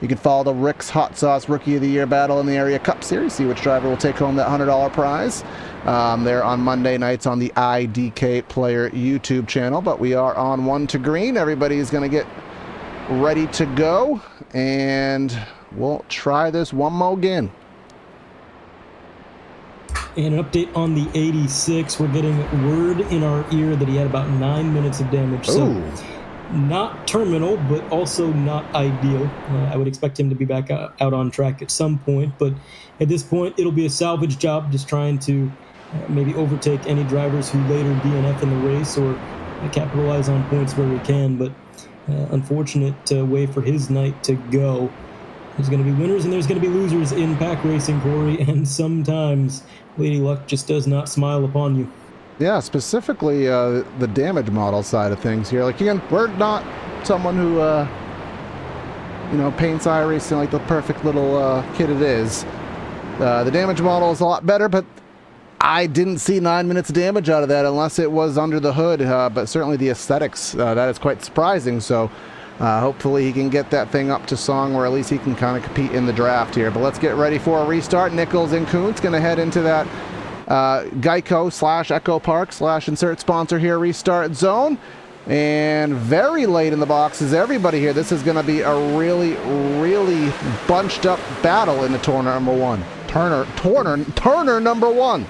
You can follow the Rick's Hot Sauce Rookie of the Year battle in the Area Cup Series, see which driver will take home that $100 prize. They're on Monday nights on the IDK Player YouTube channel, but we are on 1 to green. Everybody is going to get ready to go, and we'll try this one more again. And an update on the 86. We're getting word in our ear that he had about 9 minutes of damage. So not terminal, but also not ideal. I would expect him to be back out on track at some point, but at this point, it'll be a salvage job, just trying to maybe overtake any drivers who later DNF in the race or capitalize on points where we can. But unfortunate way for his night to go. There's going to be winners and there's going to be losers in pack racing, Corey, and sometimes Lady Luck just does not smile upon you. Yeah, specifically the damage model side of things here. Like, again, we're not someone who, paints iRacing like the perfect little kid it is. The damage model is a lot better, but I didn't see 9 minutes of damage out of that unless it was under the hood, but certainly the aesthetics, that is quite surprising. So hopefully he can get that thing up to song, or at least he can kind of compete in the draft here. But let's get ready for a restart. Nichols and Kuntz going to head into that Geico / Echo Park / insert sponsor here, Restart Zone. And very late in the boxes, everybody here. This is going to be a really, really bunched up battle in the Turner number one. Turner number one.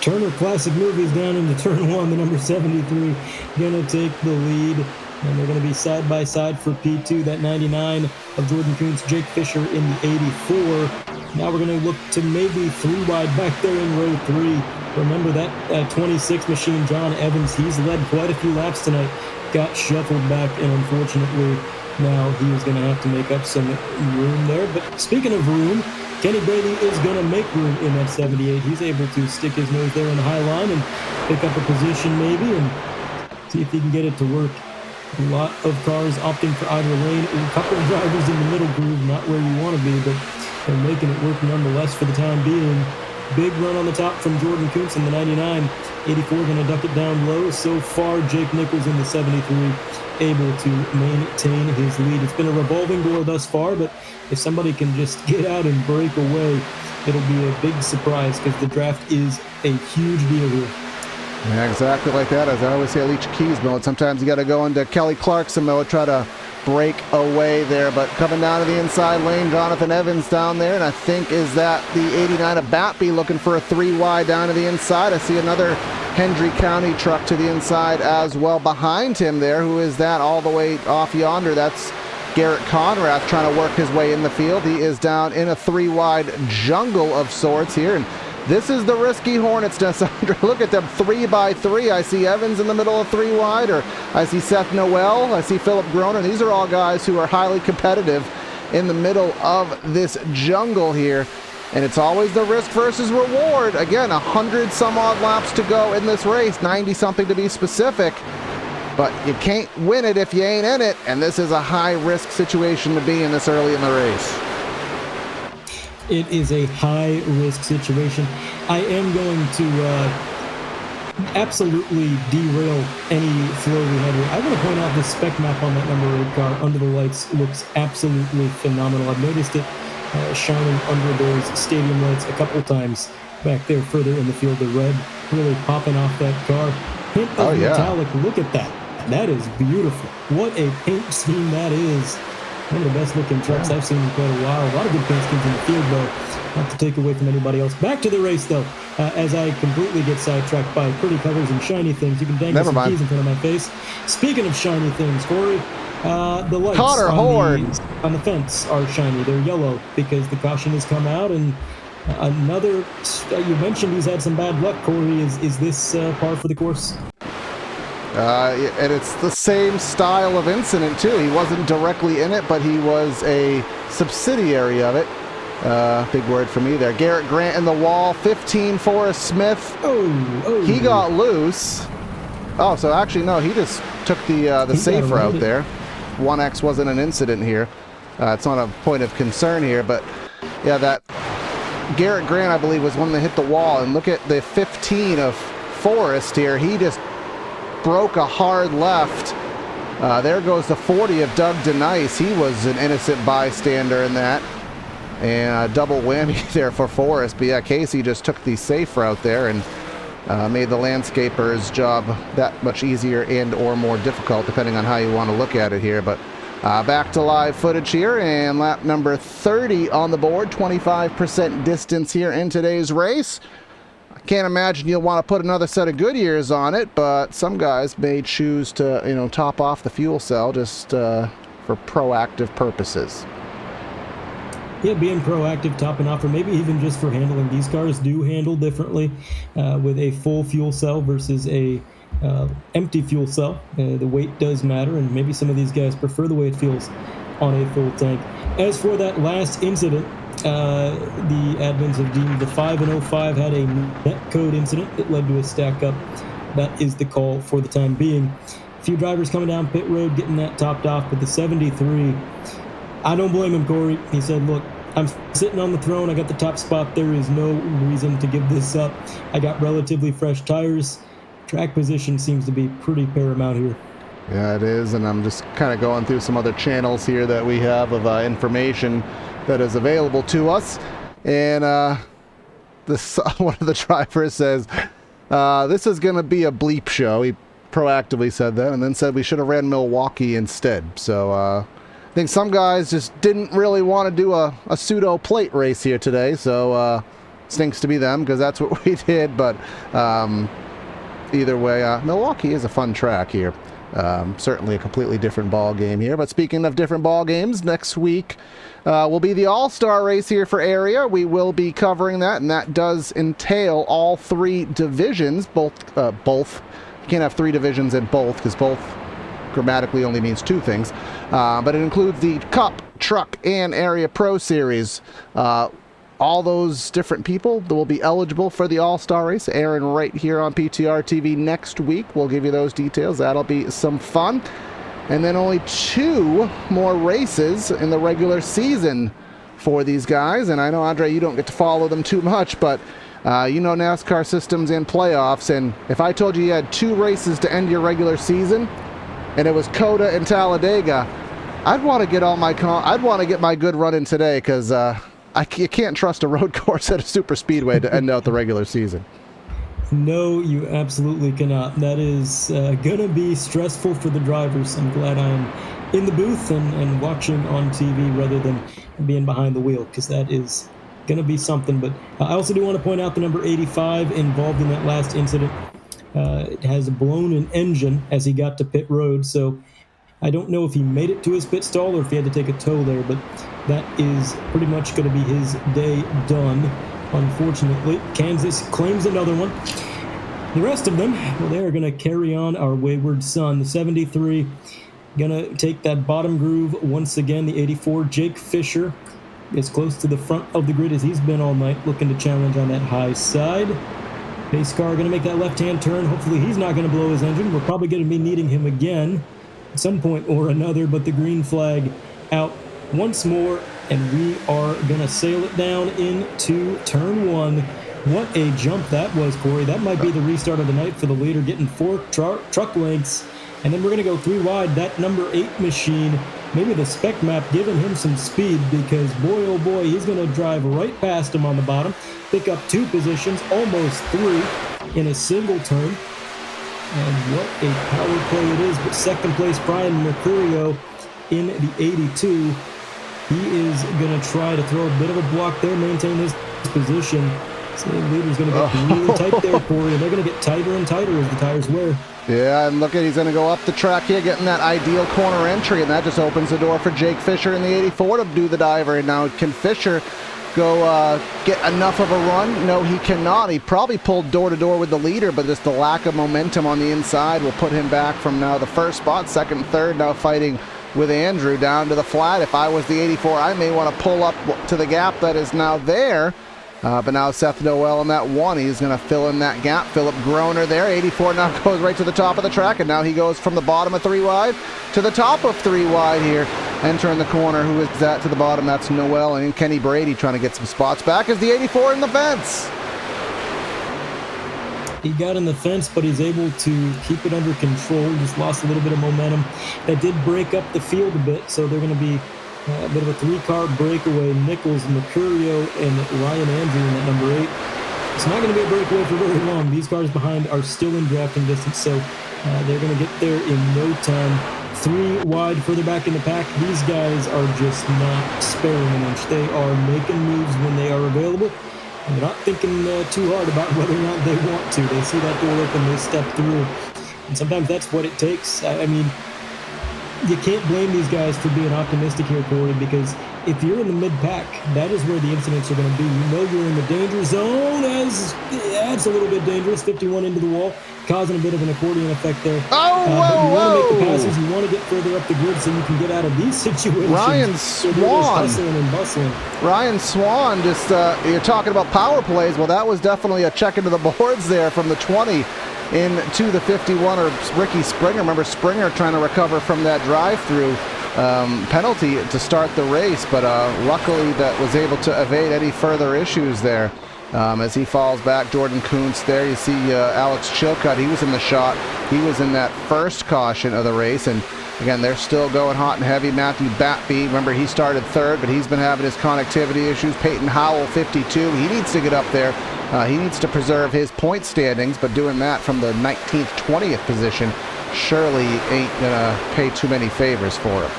Turner Classic Movies down into turn one, the number 73 going to take the lead. And they're going to be side by side for P2, that 99 of Jordan Kuntz, Jake Fisher in the 84. Now we're going to look to maybe 3 wide back there in row 3. Remember that 26 machine, John Evans, he's led quite a few laps tonight, got shuffled back, and unfortunately now he is going to have to make up some room there. But speaking of room, Kenny Brady is going to make room in that 78. He's able to stick his nose there in the high line and pick up a position maybe and see if he can get it to work. A lot of cars opting for either lane. A couple of drivers in the middle groove, not where you want to be, but they're making it work nonetheless for the time being. Big run on the top from Jordan Kuntz in the 99. 84 going to duck it down low. So far, Jake Nichols in the 73 able to maintain his lead. It's been a revolving door thus far, but if somebody can just get out and break away, it'll be a big surprise because the draft is a huge deal here. Yeah, exactly like that. As I always say, Alicia Keys mode. Sometimes you got to go into Kelly Clarkson mode, try to break away there. But coming down to the inside lane, Jonathan Evans down there. And I think, is that the 89 of Batby looking for a 3 wide down to the inside? I see another Hendry County truck to the inside as well behind him there. Who is that all the way off yonder? That's Garrett Conrath trying to work his way in the field. He is down in a 3 wide jungle of sorts here. And this is the risky Hornets nest. Look at them, 3x3. I see Evans in the middle of 3 wide, or I see Seth Noel, I see Philip Groner. These are all guys who are highly competitive in the middle of this jungle here. And it's always the risk versus reward. Again, 100 some odd laps to go in this race, 90 something to be specific. But you can't win it if you ain't in it. And this is a high risk situation to be in this early in the race. It is a high-risk situation. I am going to absolutely derail any flow we had here. I want to point out the spec map on that number 8 car under the lights looks absolutely phenomenal. I've noticed it shining under those stadium lights a couple times back there further in the field. The red really popping off that car. Hint of metallic. Look at that. That is beautiful. What a paint scheme that is. One of the best looking trucks I've seen in quite a while. A lot of good paint schemes in the field, though. Not to take away from anybody else. Back to the race, though. As I completely get sidetracked by pretty colors and shiny things. You can dangle some keys in front of my face. Speaking of shiny things, Corey, the lights on the fence are shiny. They're yellow because the caution has come out. And another, you mentioned he's had some bad luck, Corey. Is this par for the course? And it's the same style of incident, too. He wasn't directly in it, but he was a subsidiary of it. Big word for me there. Garrett Grant in the wall. 15, Forrest Smith. He got loose. Oh, so actually, no, he just took the safe route there. 1X wasn't an incident here. It's not a point of concern here, but yeah, that Garrett Grant, I believe, was one that hit the wall. And look at the 15 of Forrest here. He just broke a hard left. There goes the 40 of Doug DeNice. He was an innocent bystander in that. And a double whammy there for Forrest. But yeah, Casey just took the safe route there and made the landscaper's job that much easier and or more difficult, depending on how you want to look at it here. But back to live footage here, and lap number 30 on the board. 25% distance here in today's race. Can't imagine you'll want to put another set of Goodyears on it, but some guys may choose to, top off the fuel cell just for proactive purposes. Yeah, being proactive, topping off, or maybe even just for handling. These cars do handle differently with a full fuel cell versus a empty fuel cell. The weight does matter, and maybe some of these guys prefer the way it feels on a full tank. As for that last incident, the admins have deemed the 5 and 05 had a net code incident that led to a stack up. That is the call for the time being. A few drivers coming down pit road getting that topped off, but the 73, I don't blame him, Corey. He said, look, I'm sitting on the throne. I got the top spot. There is no reason to give this up. I got relatively fresh tires. Track position seems to be pretty paramount here. Yeah, it is, and I'm just kind of going through some other channels here that we have of information that is available to us. And this one of the drivers says, this is going to be a bleep show. He proactively said that, and then said we should have ran Milwaukee instead. So I think some guys just didn't really want to do a pseudo plate race here today. So stinks to be them, because that's what we did. But either way, Milwaukee is a fun track here. Certainly a completely different ball game here. But speaking of different ball games, next week will be the All-Star race here for area. We will be covering that, and that does entail all 3 divisions. Both. You can't have 3 divisions in both, because both grammatically only means 2 things. But it includes the Cup, Truck, and Area Pro Series. All those different people that will be eligible for the All-Star race airing right here on PTR TV next week. We'll give you those details. That'll be some fun. And then only 2 more races in the regular season for these guys. And I know, Andre, you don't get to follow them too much, but you know NASCAR systems and playoffs. And if I told you had 2 races to end your regular season, and it was Coda and Talladega, I'd want to get I'd want to get my good run in today, because you can't trust a road course at a super speedway to end out the regular season. No, you absolutely cannot. That is going to be stressful for the drivers. I'm glad I'm in the booth and watching on TV rather than being behind the wheel, because that is going to be something. But I also do want to point out the number 85 involved in that last incident. It has blown an engine as he got to pit road, so I don't know if he made it to his pit stall or if he had to take a tow there, but that is pretty much going to be his day done, unfortunately. Kansas claims another one. The rest of them, well, they are going to carry on our wayward son. The 73 going to take that bottom groove once again. The 84, Jake Fisher, is close to the front of the grid as he's been all night, looking to challenge on that high side. Pace car going to make that left-hand turn. Hopefully he's not going to blow his engine. We're probably going to be needing him again at some point or another, but the green flag out once more, and we are going to sail it down into turn 1. What a jump that was, Corey. That might be the restart of the night for the leader, getting 4 truck lengths, and then we're going to go 3 wide. That number 8 machine, maybe the spec map giving him some speed, because boy, oh boy, he's going to drive right past him on the bottom, pick up 2 positions, almost 3 in a single turn. And what a power play it is. But second place, Brian Mercurio in the 82. He is going to try to throw a bit of a block there, maintain his position. So the leader's going to get really tight there, Corey, and they're going to get tighter and tighter as the tires wear. Yeah, and look at, he's going to go up the track here, getting that ideal corner entry, and that just opens the door for Jake Fisher in the 84 to do the diver. And now can Fisher go get enough of a run? No, he cannot. He probably pulled door to door with the leader, but just the lack of momentum on the inside will put him back from now the first spot, second, third, now fighting with Andrew down to the flat. If I was the 84, I may want to pull up to the gap that is now there. But now Seth Noel in that 1, he's going to fill in that gap. Philip Groner there. 84 now goes right to the top of the track, and now he goes from the bottom of 3 wide to the top of 3 wide here, entering the corner. Who is that to the bottom? That's Noel, and Kenny Brady trying to get some spots back as the 84 in the fence. He got in the fence, but he's able to keep it under control. Just lost a little bit of momentum. That did break up the field a bit, so they're going to be a bit of a 3-car breakaway. Nichols, Mercurio, and Ryan Andrew in that number 8. It's not going to be a breakaway for very long. These cars behind are still in drafting distance, so they're going to get there in no time. 3 wide further back in the pack. These guys are just not sparing an inch. They are making moves when they are available. And they're not thinking too hard about whether or not they want to. They see that door open, they step through. And sometimes that's what it takes. I mean, you can't blame these guys for being optimistic here, Corey, because if you're in the mid-pack, that is where the incidents are going to be. You know you're in the danger zone, as it's a little bit dangerous. 51 into the wall, causing a bit of an accordion effect there. Oh, but you want to make the passes, you want to get further up the grid so you can get out of these situations. Ryan Swan. Hustling and bustling. Ryan Swan, just you're talking about power plays. Well, that was definitely a check into the boards there from the 20 into the 51, or Ricky Springer. Remember Springer trying to recover from that drive-through penalty to start the race, but luckily that was able to evade any further issues there. As he falls back, Jordan Kuntz there. You see Alex Chilcutt, he was in the shot. He was in that first caution of the race, and Again, they're still going hot and heavy. Matthew Batby, remember he started third, but he's been having his connectivity issues. Peyton Howell, 52. He needs to get up there. He needs to preserve his point standings, but doing that from the 19th, 20th position surely ain't going to pay too many favors for him.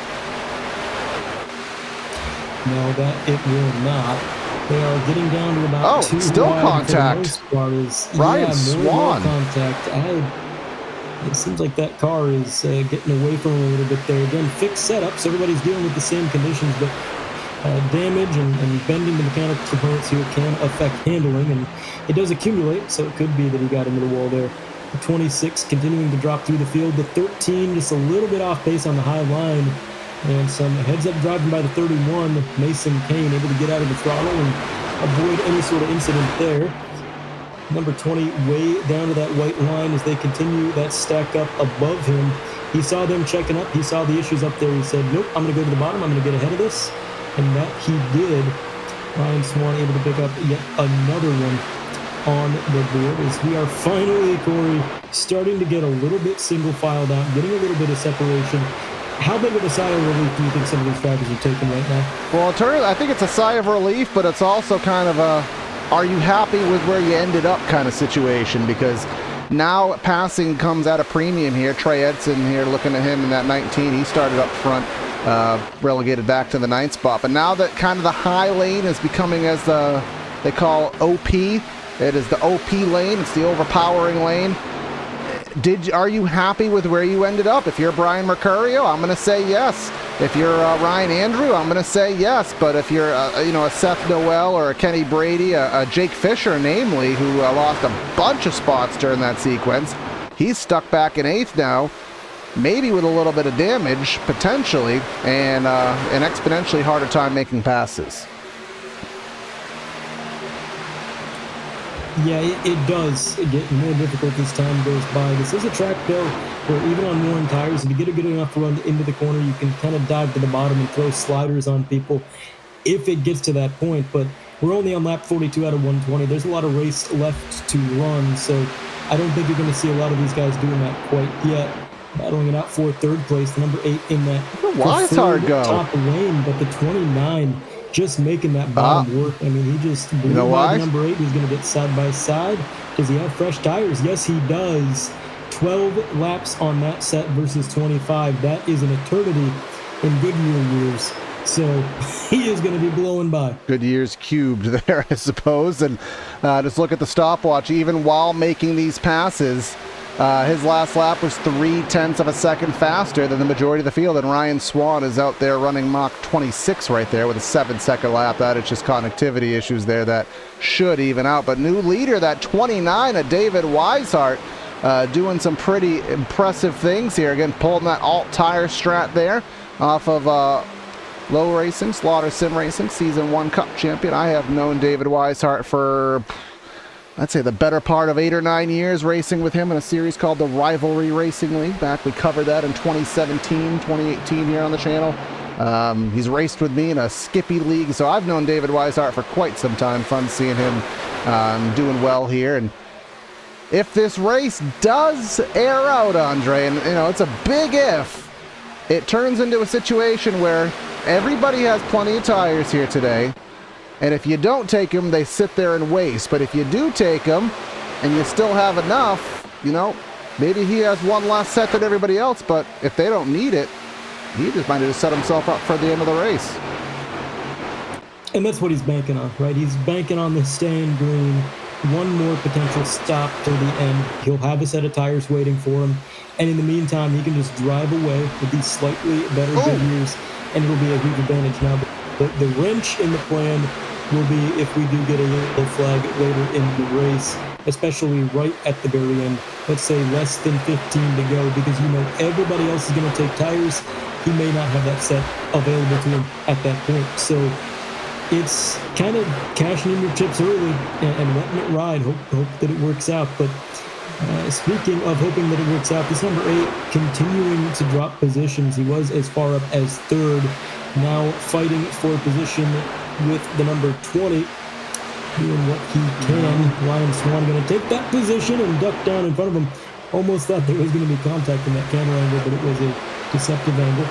No, that it will not. They are getting down to about two still wide contact. For the most part. Ryan Swan. Contact. It seems like that car is getting away from him a little bit there. Again, fixed setups. Everybody's dealing with the same conditions, but damage and bending the mechanical components here can affect handling, and it does accumulate, so it could be that he got into the wall there. The 26 continuing to drop through the field. The 13 just a little bit off base on the high line, and some heads-up driving by the 31, Mason Kane, able to get out of the throttle and avoid any sort of incident there. Number 20 way down to that white line as they continue that stack up above him. He saw them checking up. He saw the issues up there. He said, nope, I'm going to go to the bottom. I'm going to get ahead of this. And that he did. Ryan Swan able to pick up yet another one on the board as we are finally, Corey, starting to get a little bit single filed out, getting a little bit of separation. How big of a sigh of relief do you think some of these drivers are taking right now? Well, I think it's a sigh of relief, but it's also kind of a are you happy with where you ended up kind of situation, because now passing comes at a premium here. Trey Edson here, looking at him in that 19, he started up front, relegated back to the 9th spot. But now that kind of the high lane is becoming, as they call OP, it is the OP lane, it's the overpowering lane. Are you happy with where you ended up? If you're Brian Mercurio, I'm going to say yes. If you're Ryan Andrew, I'm going to say yes. But if you're a Seth Noel or a Kenny Brady, a Jake Fisher, namely, who lost a bunch of spots during that sequence, he's stuck back in 8th now, maybe with a little bit of damage, potentially, and an exponentially harder time making passes. Yeah, it does get more difficult as time goes by. This is a track, though, where even on worn tires, if you get a good enough run into the corner, you can kind of dive to the bottom and throw sliders on people if it gets to that point. But we're only on lap 42 out of 120. There's a lot of race left to run, so I don't think you're going to see a lot of these guys doing that quite yet. Battling it out for 3rd place, the number 8 in that top lane, but the 29 just making that bottom work. I mean, he just blew by the number 8. He's going to get side by side. Does he have fresh tires? Yes, he does. 12 laps on that set versus 25. That is an eternity in Goodyear years. So he is going to be blowing by. Goodyear's cubed there, I suppose. And just look at the stopwatch. Even while making these passes, his last lap was 0.3 of a second faster than the majority of the field, and Ryan Swan is out there running Mach 26 right there with a 7-second lap. That is just connectivity issues there that should even out. But new leader, that 29 of David Weishart, doing some pretty impressive things here. Again, pulling that alt tire strat there off of Low Racing, Slaughter Sim Racing, Season 1 Cup champion. I have known David Weishart for, I'd say, the better part of 8 or 9 years, racing with him in a series called the Rivalry Racing League. We covered that in 2017, 2018 here on the channel. He's raced with me in a Skippy League, so I've known David Weishart for quite some time. Fun seeing him doing well here. And if this race does air out, Andre, and it's a big if, it turns into a situation where everybody has plenty of tires here today. And if you don't take them, they sit there and waste. But if you do take them and you still have enough, maybe he has one last set than everybody else. But if they don't need it, he just might have set himself up for the end of the race. And that's what he's banking on, right? He's banking on the staying green. One more potential stop till the end. He'll have a set of tires waiting for him. And in the meantime, he can just drive away with these slightly better Goodyears, and it'll be a huge advantage. Now, the wrench in the plan will be if we do get a yellow flag later in the race, especially right at the very end. Let's say less than 15 to go, because everybody else is going to take tires. He may not have that set available to him at that point. So it's kind of cashing in your chips early and letting it ride. Hope that it works out. But speaking of hoping that it works out, this number 8 continuing to drop positions. He was as far up as 3rd. Now fighting for position with the number 20, doing what he can. Ryan Swan going to take that position and duck down in front of him. Almost thought there was going to be contact in that camera angle, but it was a deceptive angle.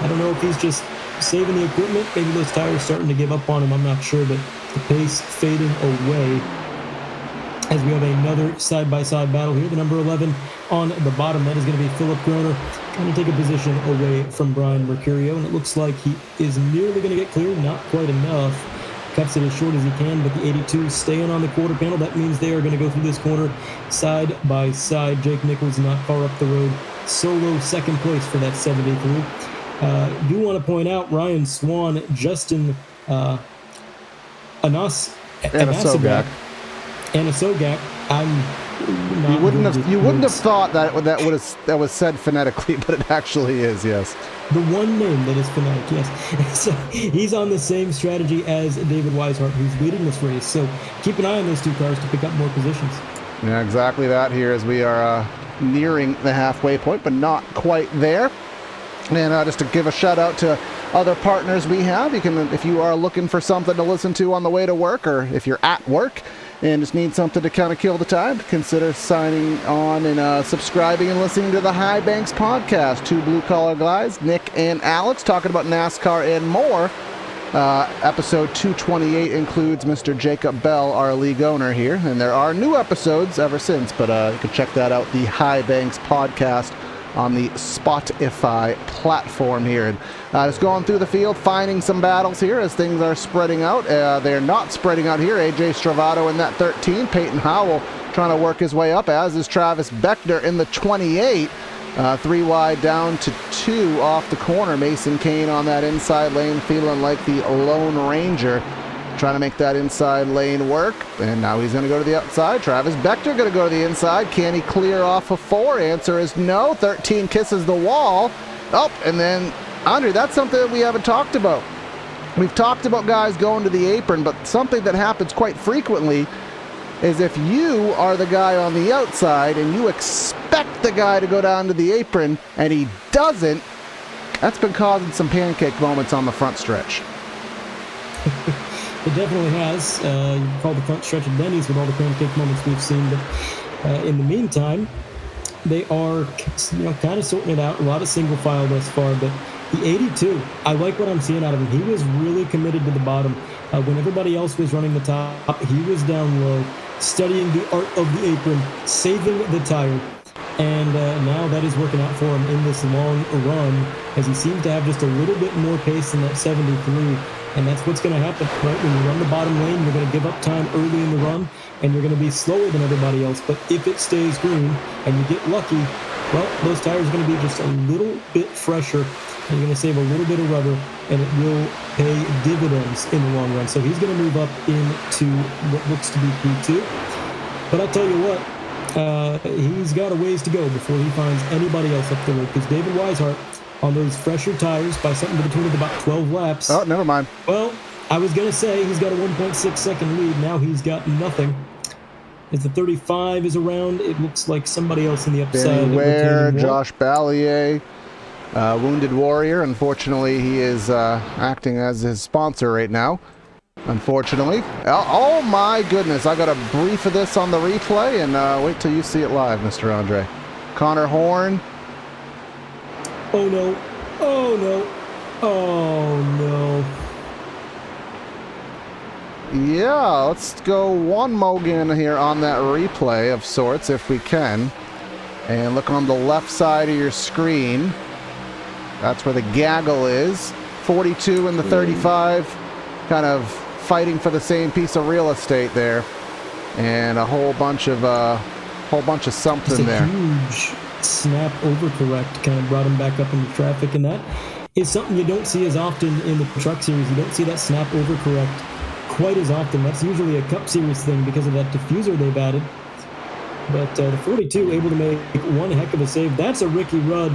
I don't know if he's just saving the equipment. Maybe those tires starting to give up on him. I'm not sure, but the pace fading away as we have another side-by-side battle here. The number 11 on the bottom, that is going to be Philip Groner, trying to take a position away from Brian Mercurio, and it looks like he is nearly going to get clear, not quite enough. Cuts it as short as he can, but the 82 is staying on the quarter panel. That means they are going to go through this corner side by side. Jake Nichols not far up the road. Solo second place for that 73. Do want to point out Ryan Swan, Justin Anasogak. I'm not you wouldn't have thought that was said phonetically, but it actually is, yes. The one name that is phonetic, yes. So he's on the same strategy as David Weishart, who's leading this race. So keep an eye on those two cars to pick up more positions. Yeah, exactly that here as we are nearing the halfway point, but not quite there. And just to give a shout out to other partners we have, you can, if you are looking for something to listen to on the way to work, or if you're at work and just need something to kind of kill the time, consider signing on and subscribing and listening to the High Banks podcast. Two blue-collar guys, Nick and Alex, talking about NASCAR and more. Episode 228 includes Mr. Jacob Bell, our league owner here, and there are new episodes ever since, but you can check that out, the High Banks podcast, on the Spotify platform here. And just going through the field, finding some battles here as things are spreading out. They're not spreading out here. AJ Stravato in that 13. Peyton Howell trying to work his way up, as is Travis Beckner in the 28. 3 wide down to 2 off the corner. Mason Kane on that inside lane, feeling like the Lone Ranger, trying to make that inside lane work. And now he's going to go to the outside. Travis Beckner going to go to the inside. Can he clear off of 4? Answer is no. 13 kisses the wall. Oh, and then, Andre, that's something that we haven't talked about. We've talked about guys going to the apron, but something that happens quite frequently is if you are the guy on the outside and you expect the guy to go down to the apron and he doesn't, that's been causing some pancake moments on the front stretch. It definitely has. You can call the front stretch of Denny's with all the pancake moments we've seen. But in the meantime, they are kind of sorting it out. A lot of single file thus far. But the 82, I like what I'm seeing out of him. He was really committed to the bottom. When everybody else was running the top, he was down low, studying the art of the apron, saving the tire. And now that is working out for him in this long run, as he seems to have just a little bit more pace than that 73. And that's what's going to happen, right? When you run the bottom lane, you're going to give up time early in the run, and you're going to be slower than everybody else. But if it stays green and you get lucky, well, those tires are going to be just a little bit fresher, and you're going to save a little bit of rubber, and it will pay dividends in the long run. So he's going to move up into what looks to be P2. But I'll tell you what, he's got a ways to go before he finds anybody else up the road, because David Weishart, on those fresher tires by something to the tune of about 12 laps. Oh, never mind. Well, I was going to say he's got a 1.6 second lead. Now he's got nothing. As the 35 is around, it looks like somebody else in the upside. Benny Ware, Josh Ballier, Wounded Warrior. Unfortunately, he is acting as his sponsor right now. Unfortunately. Oh my goodness. I got a brief of this on the replay, and wait till you see it live, Mr. Andre. Connor Horn. Oh no, oh no, oh no. Yeah, let's go one Mogan here on that replay of sorts if we can. And look on the left side of your screen. That's where the gaggle is. 42 and the 35 kind of fighting for the same piece of real estate there. And a whole bunch of something there. Huge snap overcorrect kind of brought him back up into traffic, and that is something you don't see as often in the truck series. You don't see that snap overcorrect quite as often. That's usually a Cup Series thing because of that diffuser they've added. But the 42 able to make one heck of a save. That's a Ricky Rudd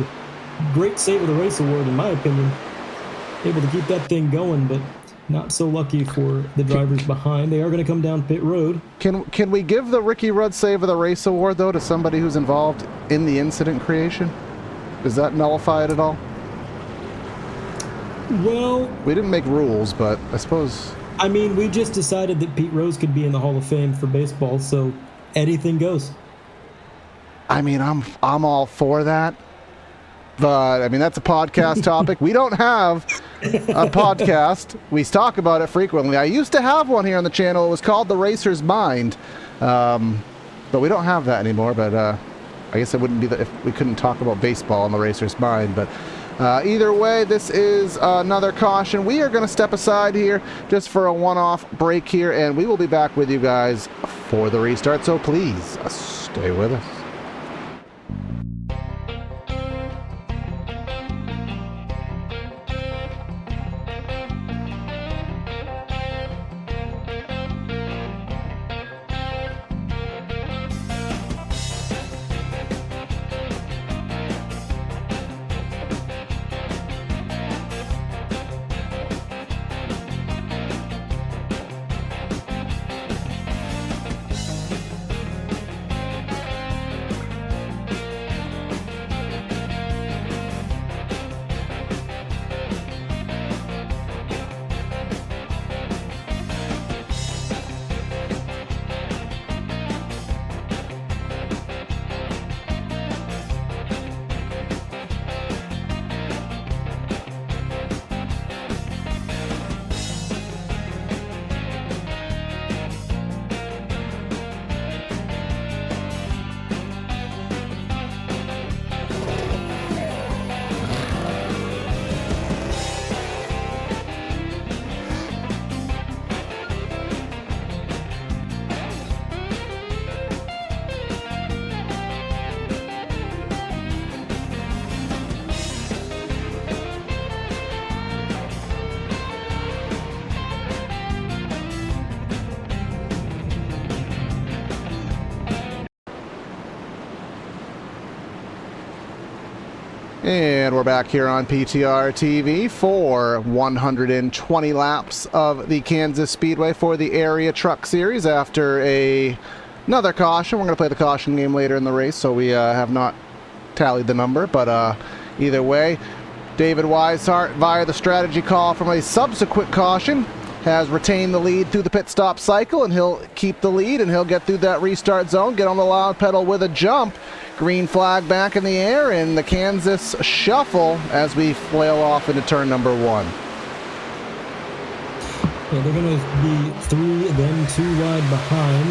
great save of the race award, in my opinion. Able to keep that thing going, but not so lucky for the drivers behind. They are going to come down pit road. Can we give the Ricky Rudd Save of the Race award, though, to somebody who's involved in the incident creation? Does that nullify it at all? Well, we didn't make rules, but I suppose... I mean, we just decided that Pete Rose could be in the Hall of Fame for baseball, so anything goes. I mean, I'm all for that. But, I mean, that's a podcast topic. We don't have a podcast. We talk about it frequently. I used to have one here on the channel. It was called The Racer's Mind. But we don't have that anymore. But I guess it wouldn't be if we couldn't talk about baseball on The Racer's Mind. But either way, this is another caution. We are going to step aside here just for a one-off break here. And we will be back with you guys for the restart. So please stay with us. And we're back here on PTR TV for 120 laps of the Kansas Speedway for the Area Truck Series after another caution. We're going to play the caution game later in the race, so we have not tallied the number. But either way, David Weishart, via the strategy call from a subsequent caution, has retained the lead through the pit stop cycle, and he'll keep the lead, and he'll get through that restart zone, get on the loud pedal with a jump. Green flag back in the air, and the Kansas shuffle as we flail off into turn number one. Yeah, they're going to be 3, then 2 wide behind.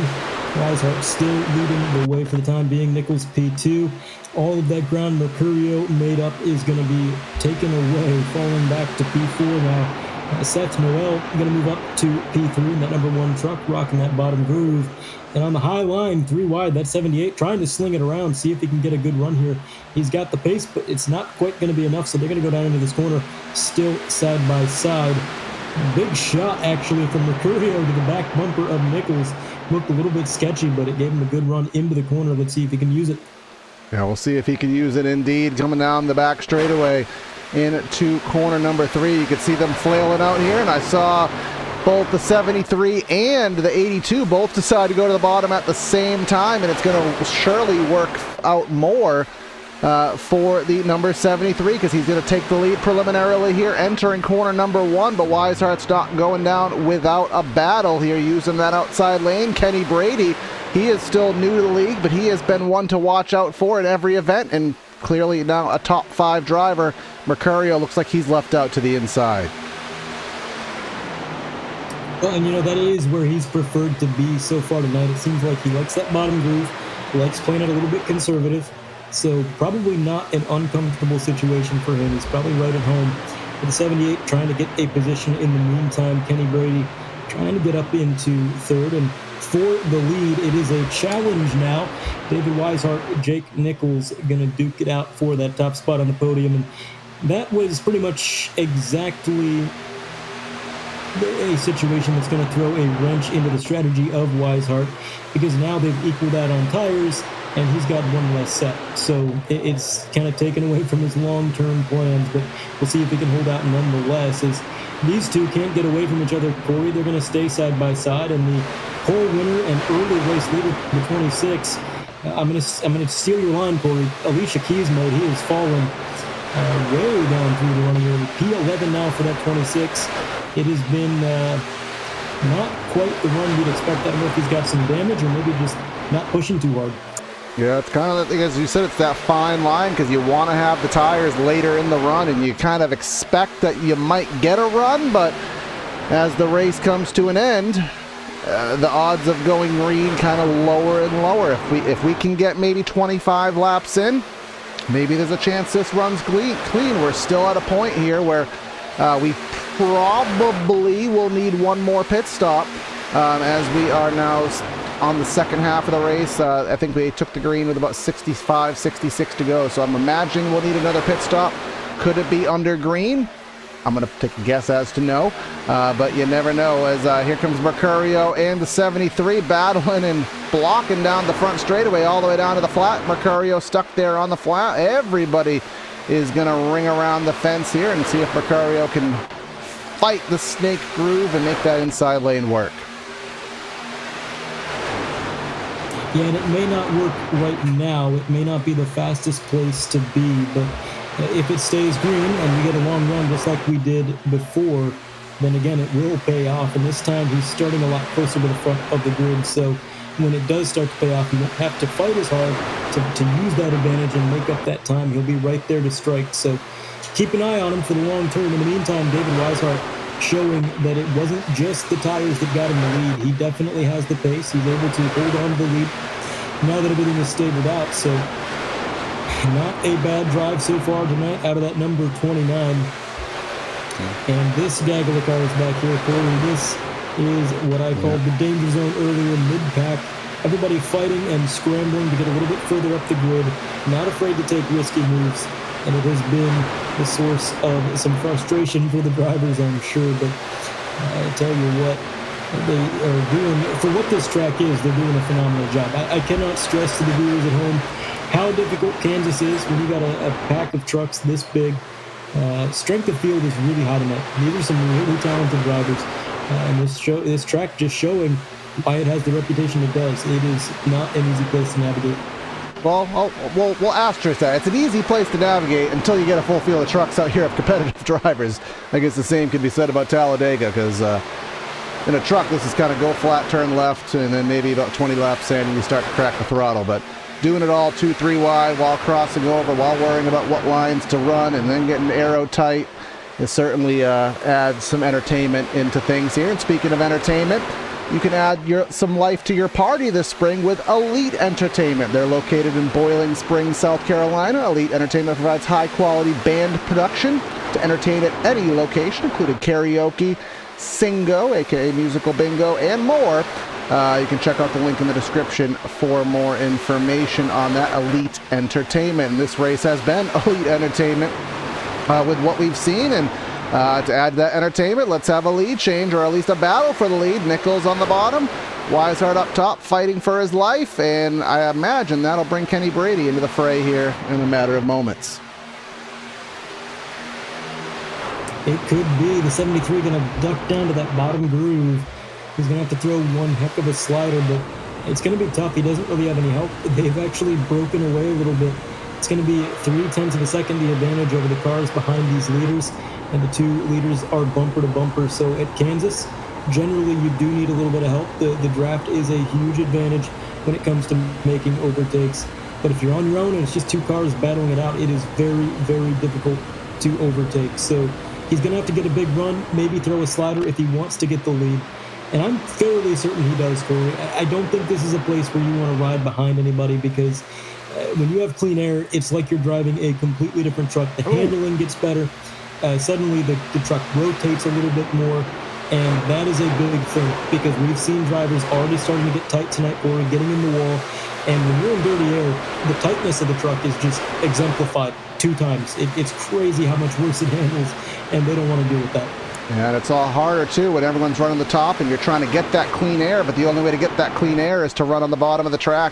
Weishart still leading the way for the time being. Nichols P2. All of that ground Mercurio made up is going to be taken away, falling back to P4 now. Seth Noel going to move up to P3 in that number 1 truck, rocking that bottom groove. And on the high line, 3 wide, that's 78, trying to sling it around, see if he can get a good run here. He's got the pace, but it's not quite going to be enough, so they're going to go down into this corner, still side by side. Big shot, actually, from Mercurio to the back bumper of Nichols. Looked a little bit sketchy, but it gave him a good run into the corner. Let's see if he can use it. Yeah, we'll see if he can use it indeed. Coming down the back straightaway into corner number 3. You can see them flailing out here, and I saw both the 73 and the 82 both decide to go to the bottom at the same time, and it's going to surely work out more for the number 73 because he's going to take the lead preliminarily here entering corner number 1, but Weishart's not going down without a battle here using that outside lane. Kenny Brady, he is still new to the league, but he has been one to watch out for in every event, and clearly now a top 5 driver. Mercurio looks like he's left out to the inside. Well, and that is where he's preferred to be so far tonight. It seems like he likes that bottom groove, likes playing it a little bit conservative, so probably not an uncomfortable situation for him. He's probably right at home with the 78, trying to get a position in the meantime. Kenny Brady trying to get up into 3rd, and for the lead, it is a challenge now. David Weishart, Jake Nichols going to duke it out for that top spot on the podium, and that was pretty much exactly a situation that's going to throw a wrench into the strategy of Weishart, because now they've equaled out on tires and he's got one less set, so it's kind of taken away from his long-term plans. But we'll see if he can hold out nonetheless, as these two can't get away from each other. Corey, they're going to stay side by side, and the pole winner and early race leader, the 26, I'm going to steal your line, Corey. Alicia Keys mode, he has fallen way down through the running order. P11 now for that 26. It has been not quite the run you'd expect. I don't know if he's got some damage or maybe just not pushing too hard. Yeah, it's kind of, as you said, it's that fine line because you want to have the tires later in the run and you kind of expect that you might get a run, but as the race comes to an end, the odds of going green kind of lower and lower. If we can get maybe 25 laps in, maybe there's a chance this runs clean. We're still at a point here where we probably will need one more pit stop as we are now on the second half of the race. I think we took the green with about 65, 66 to go. So I'm imagining we'll need another pit stop. Could it be under green? I'm going to take a guess as to no, but you never know as here comes Mercurio and the 73 battling and blocking down the front straightaway all the way down to the flat. Mercurio stuck there on the flat. Everybody is going to ring around the fence here and see if Mercurio can fight the snake groove and make that inside lane work. Yeah, and it may not work right now. It may not be the fastest place to be, but if it stays green and we get a long run just like we did before, then again, it will pay off. And this time he's starting a lot closer to the front of the grid. So when it does start to pay off, he won't have to fight as hard to use that advantage and make up that time. He'll be right there to strike. So keep an eye on him for the long term. In the meantime, David Weishart showing that it wasn't just the tires that got him the lead. He definitely has the pace. He's able to hold on to the lead now that everything is stabled out. So not a bad drive so far tonight out of that number 29. And this gaggle of cars back here, Corey, this is what I called the danger zone earlier, mid-pack. Everybody fighting and scrambling to get a little bit further up the grid, not afraid to take risky moves. And it has been the source of some frustration for the drivers, I'm sure. But I tell you what, they are doing, for what this track is, they're doing a phenomenal job. I cannot stress to the viewers at home how difficult Kansas is when you got a pack of trucks this big. Strength of field is really high tonight. These are some really talented drivers. And this track just showing why it has the reputation it does. It is not an easy place to navigate. Well, we'll asterisk that. It's an easy place to navigate until you get a full field of trucks out here of competitive drivers. I guess the same could be said about Talladega, because in a truck, this is kind of go flat, turn left, and then maybe about 20 laps in, and you start to crack the throttle. But doing it all 2-3 wide while crossing over, while worrying about what lines to run, and then getting aero tight, it certainly adds some entertainment into things here. And speaking of entertainment, you can add some life to your party this spring with Elite Entertainment. They're located in Boiling Springs, South Carolina. Elite Entertainment provides high-quality band production to entertain at any location, including karaoke, Singo, aka musical bingo, and more. You can check out the link in the description for more information on that. Elite Entertainment. And this race has been Elite Entertainment with what we've seen. And to add that entertainment, let's have a lead change, or at least a battle for the lead. Nichols on the bottom, Weishart up top, fighting for his life, and I imagine that'll bring Kenny Brady into the fray here in a matter of moments. It could be the 73 going to duck down to that bottom groove. He's going to have to throw one heck of a slider, but it's going to be tough. He doesn't really have any help. They've actually broken away a little bit. It's going to be 0.3 of a second the advantage over the cars behind these leaders, and the two leaders are bumper to bumper. So at Kansas, generally you do need a little bit of help. The draft is a huge advantage when it comes to making overtakes. But if you're on your own and it's just two cars battling it out, it is very, very difficult to overtake. So he's going to have to get a big run, maybe throw a slider if he wants to get the lead. And I'm fairly certain he does, Corey. I don't think this is a place where you want to ride behind anybody, because when you have clean air, it's like you're driving a completely different truck. The handling gets better. Suddenly the truck rotates a little bit more, and that is a big thing, because we've seen drivers already starting to get tight tonight, Corey, getting in the wall. And when you're in dirty air, the tightness of the truck is just exemplified 2 times. It's crazy how much worse it handles, and they don't want to deal with that. And it's all harder, too, when everyone's running the top and you're trying to get that clean air, but the only way to get that clean air is to run on the bottom of the track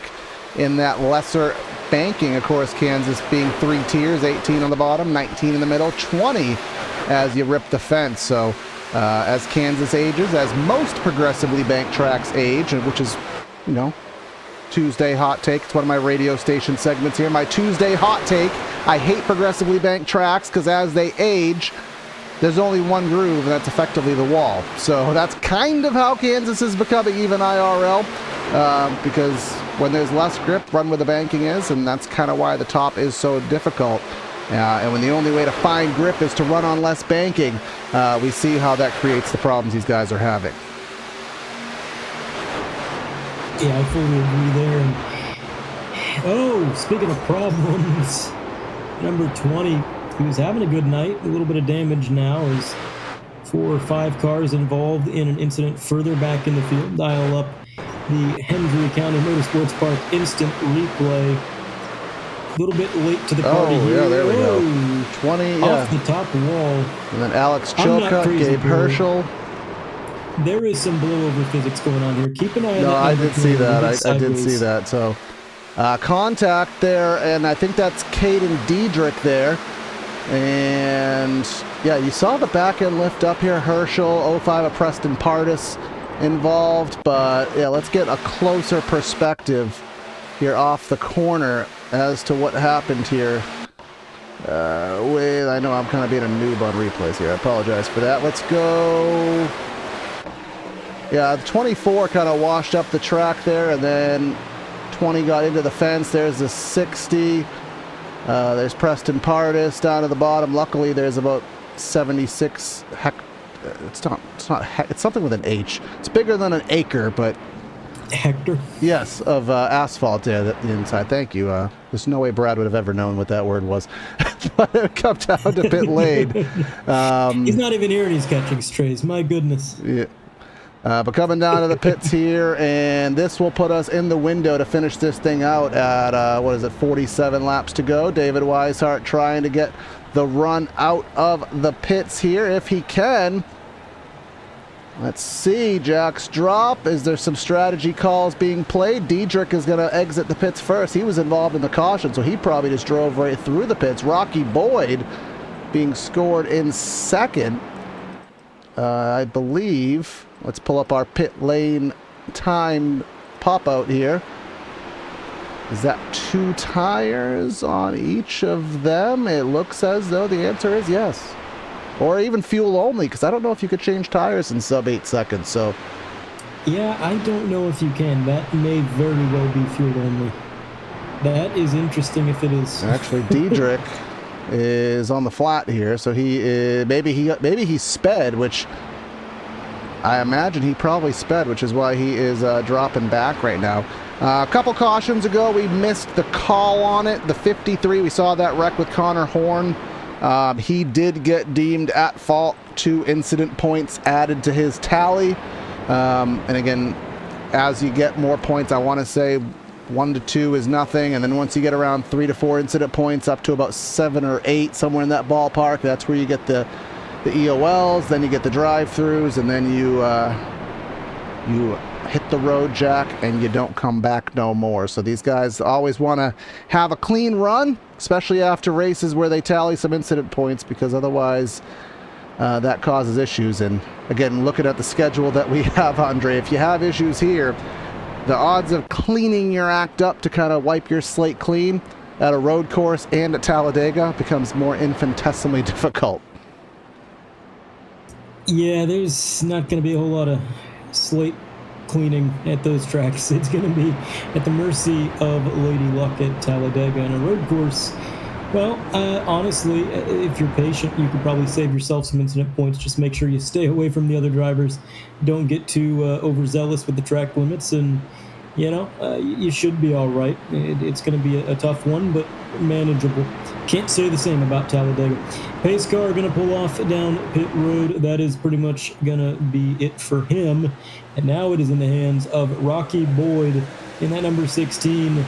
in that lesser banking. Of course, Kansas being 3 tiers, 18 on the bottom, 19 in the middle, 20 as you rip the fence. So as Kansas ages, as most progressively banked tracks age, which is, you know, Tuesday Hot Take. It's one of my radio station segments here. My Tuesday Hot Take. I hate progressively banked tracks because as they age, there's only one groove, and that's effectively the wall. So that's kind of how Kansas is becoming, even IRL, because when there's less grip, run where the banking is, and that's kind of why the top is so difficult. And when the only way to find grip is to run on less banking, we see how that creates the problems these guys are having. Yeah, I fully agree there. And, oh, speaking of problems, number 20, he was having a good night. A little bit of damage now as 4 or 5 cars involved in an incident further back in the field. Dial up the Hendry County Motorsports Park instant replay. A little bit late to the party here. Yeah, there we go. 20, off the top wall. And then Alex Chilcutt, Gabe Herschel. There is some blowover physics going on here. Keep an eye on that. No, I did see that. I did see that. So, contact there, and I think that's Caden Diedrich there. And, yeah, you saw the back end lift up here. Herschel, 05 of Preston Pardis involved. But, yeah, let's get a closer perspective here off the corner as to what happened here. I know I'm kind of being a noob on replays here. I apologize for that. Let's go. Yeah, 24 kind of washed up the track there, and then 20 got into the fence. There's the 60. There's Preston Pardis down to the bottom. Luckily, there's about 76 it's something with an H. It's bigger than an acre, but Hector. Yes, of asphalt there the inside. Thank you. There's no way Brad would have ever known what that word was. But it come down to pit lane. He's not even here and he's catching strays. My goodness. Yeah. But coming down to the pits here, and this will put us in the window to finish this thing out at, 47 laps to go. David Weishart trying to get the run out of the pits here if he can. Let's see, Jack's drop. Is there some strategy calls being played? Diedrich is going to exit the pits first. He was involved in the caution, so he probably just drove right through the pits. Rocky Boyd being scored in second, I believe. Let's pull up our pit lane time pop-out here. Is that 2 tires on each of them? It looks as though the answer is yes. Or even fuel only, because I don't know if you could change tires in sub 8 seconds. So, yeah, I don't know if you can. That may very well be fuel only. That is interesting if it is. Actually, Diedrich is on the flat here, so he is, maybe he sped, which I imagine he probably sped, which is why he is dropping back right now. A couple cautions ago, we missed the call on it. The 53, we saw that wreck with Connor Horn. He did get deemed at fault. 2 incident points added to his tally. And again, as you get more points, I want to say 1 to 2 is nothing. And then once you get around 3 to 4 incident points, up to about 7 or 8, somewhere in that ballpark, that's where you get the EOLs, then you get the drive-throughs, and then you hit the road, Jack, and you don't come back no more. So these guys always want to have a clean run, especially after races where they tally some incident points, because otherwise that causes issues. And again, looking at the schedule that we have, Andre, if you have issues here, the odds of cleaning your act up to kind of wipe your slate clean at a road course and at Talladega becomes more infinitesimally difficult. Yeah, there's not going to be a whole lot of slate cleaning at those tracks. It's going to be at the mercy of Lady Luck at Talladega. And a road course, well, honestly, if you're patient, you could probably save yourself some incident points. Just make sure you stay away from the other drivers. Don't get too overzealous with the track limits, and you should be all right. It's going to be a tough one, but manageable. Can't say the same about Talladega. Pace car going to pull off down pit road. That is pretty much going to be it for him. And now it is in the hands of Rocky Boyd in that number 16.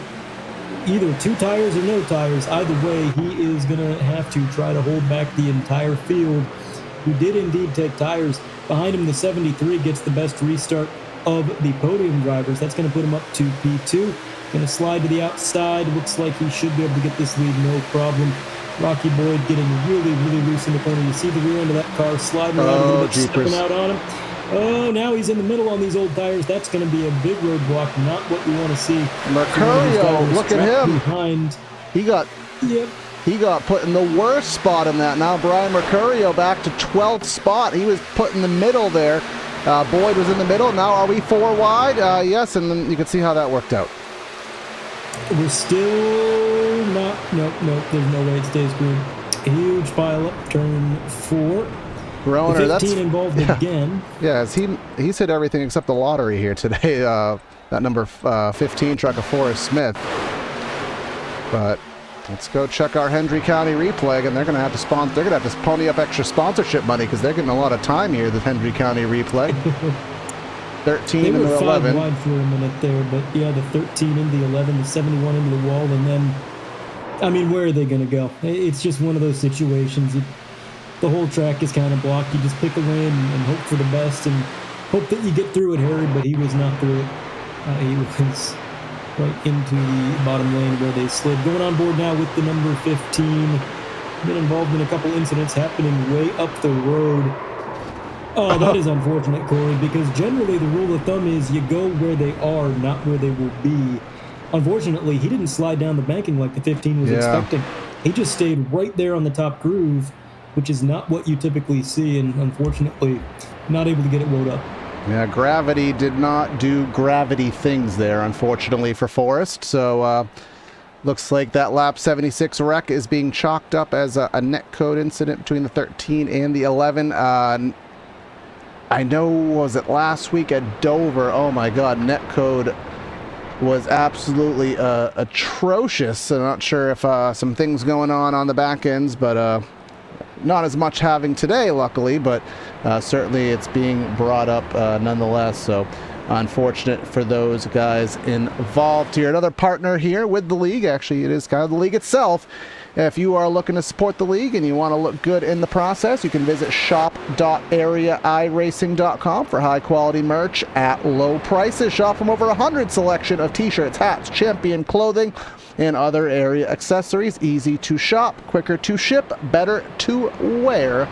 Either 2 tires or no tires. Either way, he is going to have to try to hold back the entire field, who did indeed take tires. Behind him, the 73 gets the best restart of the podium drivers. That's going to put him up to P2. Going to slide to the outside. Looks like he should be able to get this lead no problem. Rocky Boyd getting really, really loose in the corner. You see the rear end of that car sliding around a little bit, stepping out on him. Oh, now he's in the middle on these old tires. That's going to be a big roadblock. Not what we want to see. Mercurio, look at him. Behind. He got put in the worst spot in that. Now Brian Mercurio back to 12th spot. He was put in the middle there. Boyd was in the middle. Now are we 4 wide? Yes, and then you can see how that worked out. We're still not. Nope. There's no way it stays green. Huge pile up. Turn 4. Groner, The 15 that's involved again. Yeah, he's hit everything except the lottery here today. That number 15 truck of Forrest Smith. But let's go check our Hendry County replay, and they're gonna have to sponsor. They're gonna have to pony up extra sponsorship money because they're getting a lot of time here. The Hendry County replay. 13 They and were the 5 11. wide for a minute there, but yeah, the 13 into the 11, the 71 into the wall, and then, I mean, where are they going to go? It's just one of those situations. The whole track is kind of blocked. You just pick a lane and hope for the best and hope that you get through it, Harry, but he was not through it. He was right into the bottom lane where they slid. Going on board now with the number 15. Been involved in a couple incidents happening way up the road. Oh, that is unfortunate, Corey, because generally the rule of thumb is you go where they are, not where they will be. Unfortunately, he didn't slide down the banking like the 15 was expecting. He just stayed right there on the top groove, which is not what you typically see, and unfortunately, not able to get it woed up. Yeah, gravity did not do gravity things there, unfortunately, for Forrest. So, looks like that lap 76 wreck is being chalked up as a net code incident between the 13 and the 11. I know, was it last week at Dover? Oh my God, netcode was absolutely atrocious. I'm not sure if some things going on the back ends, but not as much having today, luckily, but certainly it's being brought up nonetheless. So unfortunate for those guys involved here. Another partner here with the league. Actually, it is kind of the league itself. If you are looking to support the league and you want to look good in the process, you can visit shop.areairacing.com for high-quality merch at low prices. Shop from over 100 selection of t-shirts, hats, champion clothing, and other area accessories. Easy to shop, quicker to ship, better to wear.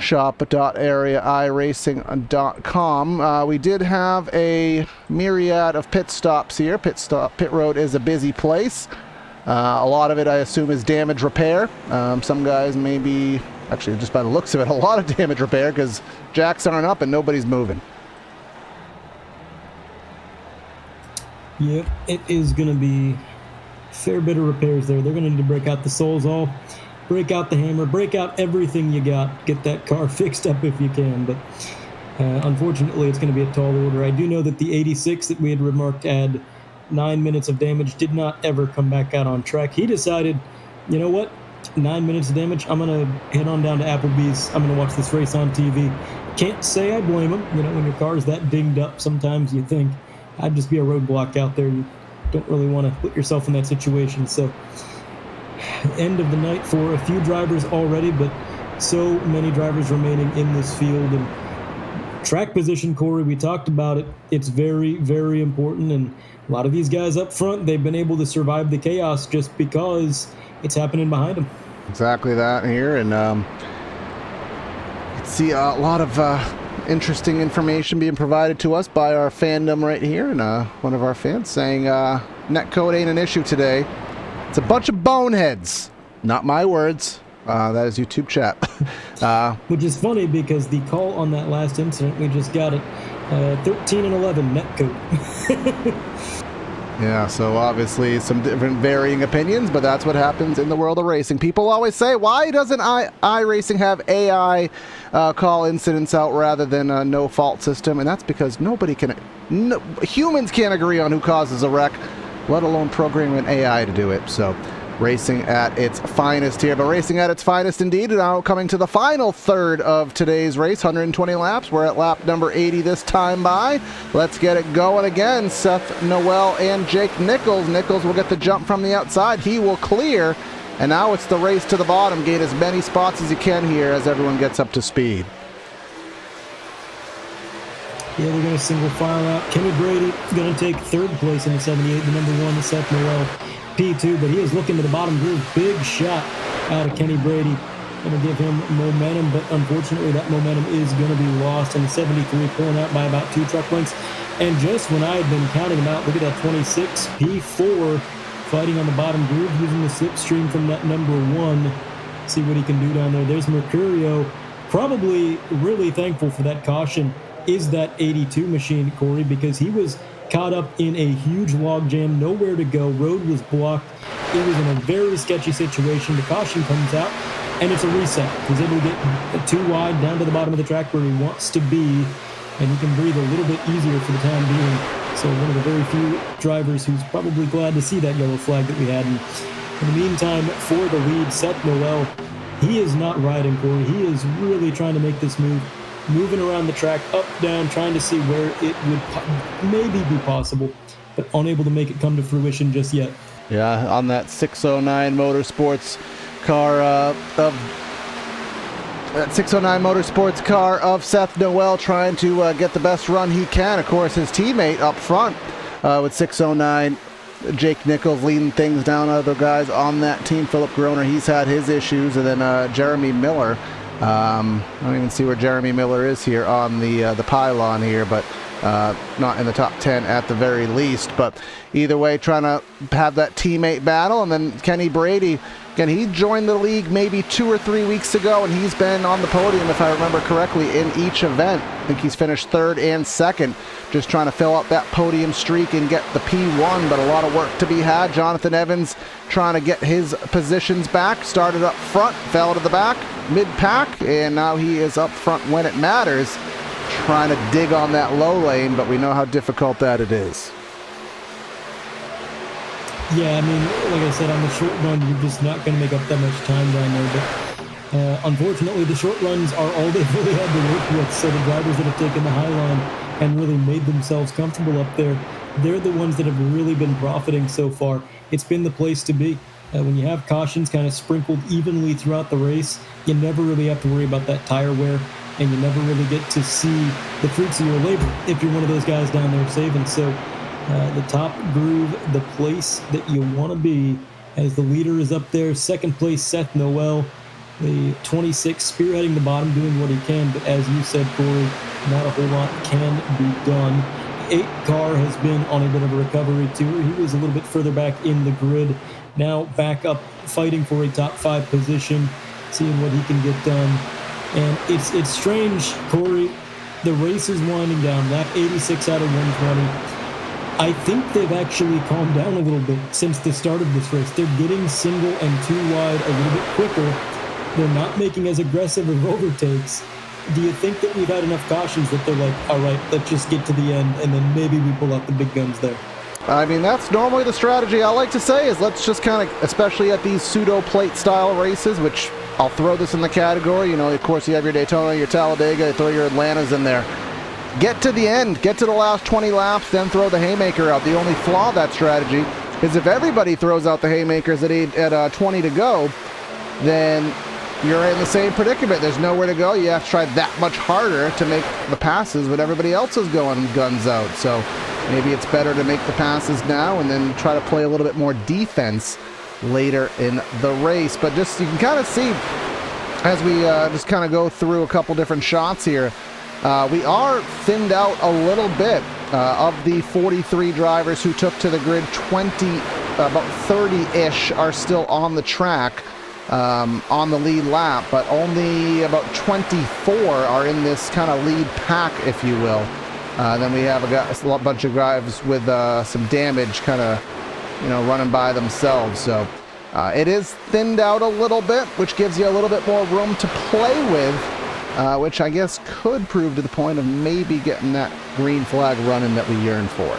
Shop.areairacing.com. We did have a myriad of pit stops here. Pit road is a busy place. A lot of it, I assume, is damage repair. Some guys maybe, actually, just by the looks of it, a lot of damage repair because jacks aren't up and nobody's moving. Yep, it is going to be a fair bit of repairs there. They're going to need to break out the soles all, break out the hammer, break out everything you got, get that car fixed up if you can. But unfortunately, it's going to be a tall order. I do know that the 86 that we had remarked had 9 minutes of damage did not ever come back out on track. He decided, you know what, 9 minutes of damage, I'm going to head on down to Applebee's. I'm going to watch this race on TV. Can't say I blame him. You know, when your car is that dinged up, sometimes you think, I'd just be a roadblock out there. You don't really want to put yourself in that situation. So, end of the night for a few drivers already, but so many drivers remaining in this field. And track position, Corey, we talked about it. It's very, very important. And a lot of these guys up front, they've been able to survive the chaos just because it's happening behind them. Exactly that here. And see a lot of interesting information being provided to us by our fandom right here. And one of our fans saying netcode ain't an issue today. It's a bunch of boneheads. Not my words. That is YouTube chat. Which is funny because the call on that last incident, we just got it. 13 and 11 netcode. Yeah, so obviously some different varying opinions, but that's what happens in the world of racing. People always say, why doesn't iRacing have AI call incidents out rather than a no-fault system? And that's because humans can't agree on who causes a wreck, let alone programming an AI to do it. So racing at its finest here, but racing at its finest indeed. Now coming to the final third of today's race, 120 laps. We're at lap number 80 this time by. Let's get it going again. Seth Noel and Jake Nichols. Nichols will get the jump from the outside. He will clear, and now it's the race to the bottom. Gain as many spots as you can here as everyone gets up to speed. Yeah, they're going to single file out. Kenny Brady going to take third place in the 78, the number 1, Seth Noel. P2, but he is looking to the bottom groove. Big shot out of Kenny Brady. Going to give him momentum, but unfortunately that momentum is going to be lost. And the 73 pulling out by about 2 truck lengths. And just when I had been counting him out, look at that 26, P4 fighting on the bottom groove, using the slipstream from that number 1. See what he can do down there. There's Mercurio. Probably really thankful for that caution is that 82 machine, Corey, because he was caught up in a huge log jam, nowhere to go, road was blocked. It was in a very sketchy situation. The caution comes out, and it's a reset. He's able to get too wide down to the bottom of the track where he wants to be, and he can breathe a little bit easier for the time being. So one of the very few drivers who's probably glad to see that yellow flag that we had. And in the meantime, for the lead, Seth Noel, he is not riding, Corey. He is really trying to make this move, moving around the track, up, down, trying to see where it would maybe be possible, but unable to make it come to fruition just yet. Yeah, on that 609 Motorsports car of Seth Noel, trying to get the best run he can. Of course, his teammate up front with 609, Jake Nichols, leading things down. Other guys on that team, Philip Groner, he's had his issues, and then Jeremy Miller. I don't even see where Jeremy Miller is here on the pylon here, but not in the top 10 at the very least. But either way, trying to have that teammate battle. And then Kenny Brady, again, he joined the league maybe 2 or 3 weeks ago, and he's been on the podium, if I remember correctly, in each event. I think he's finished 3rd and 2nd, just trying to fill up that podium streak and get the P1, but a lot of work to be had. Jonathan Evans trying to get his positions back, started up front, fell to the back, mid-pack, and now he is up front when it matters, trying to dig on that low lane, but we know how difficult that it is. Yeah, I mean, like I said, on the short run, you're just not going to make up that much time down there. But unfortunately, the short runs are all they've really had to work with. So the drivers that have taken the high line and really made themselves comfortable up there, they're the ones that have really been profiting so far. It's been the place to be. When you have cautions kind of sprinkled evenly throughout the race, you never really have to worry about that tire wear, and you never really get to see the fruits of your labor if you're one of those guys down there saving. So the top groove, the place that you want to be, as the leader is up there. 2nd place, Seth Noel, the 26, spearheading the bottom, doing what he can. But as you said, Corey, not a whole lot can be done. 8 car has been on a bit of a recovery tour. He was a little bit further back in the grid. Now back up, fighting for a top 5 position, seeing what he can get done. And it's strange, Corey. The race is winding down. Lap 86 out of 120. I think they've actually calmed down a little bit since the start of this race. They're getting single and too wide a little bit quicker. They're not making as aggressive of overtakes. Do you think that we've had enough cautions that they're like, all right, let's just get to the end, and then maybe we pull out the big guns there? I mean, that's normally the strategy I like to say, is let's just kind of, especially at these pseudo-plate style races, which I'll throw this in the category. You know, of course, you have your Daytona, your Talladega, you throw your Atlantas in there. Get to the end, get to the last 20 laps, then throw the haymaker out. The only flaw of that strategy is if everybody throws out the haymakers at 20 to go, then you're in the same predicament. There's nowhere to go. You have to try that much harder to make the passes when everybody else is going guns out. So maybe it's better to make the passes now and then try to play a little bit more defense later in the race. But just, you can kind of see as we just kind of go through a couple different shots here, we are thinned out a little bit. Of the 43 drivers who took to the grid, 20, about 30-ish are still on the track on the lead lap, but only about 24 are in this kind of lead pack, if you will. Then we have a bunch of drivers with some damage kind of, you know, running by themselves. So it is thinned out a little bit, which gives you a little bit more room to play with, which I guess could prove to the point of maybe getting that green flag running that we yearn for.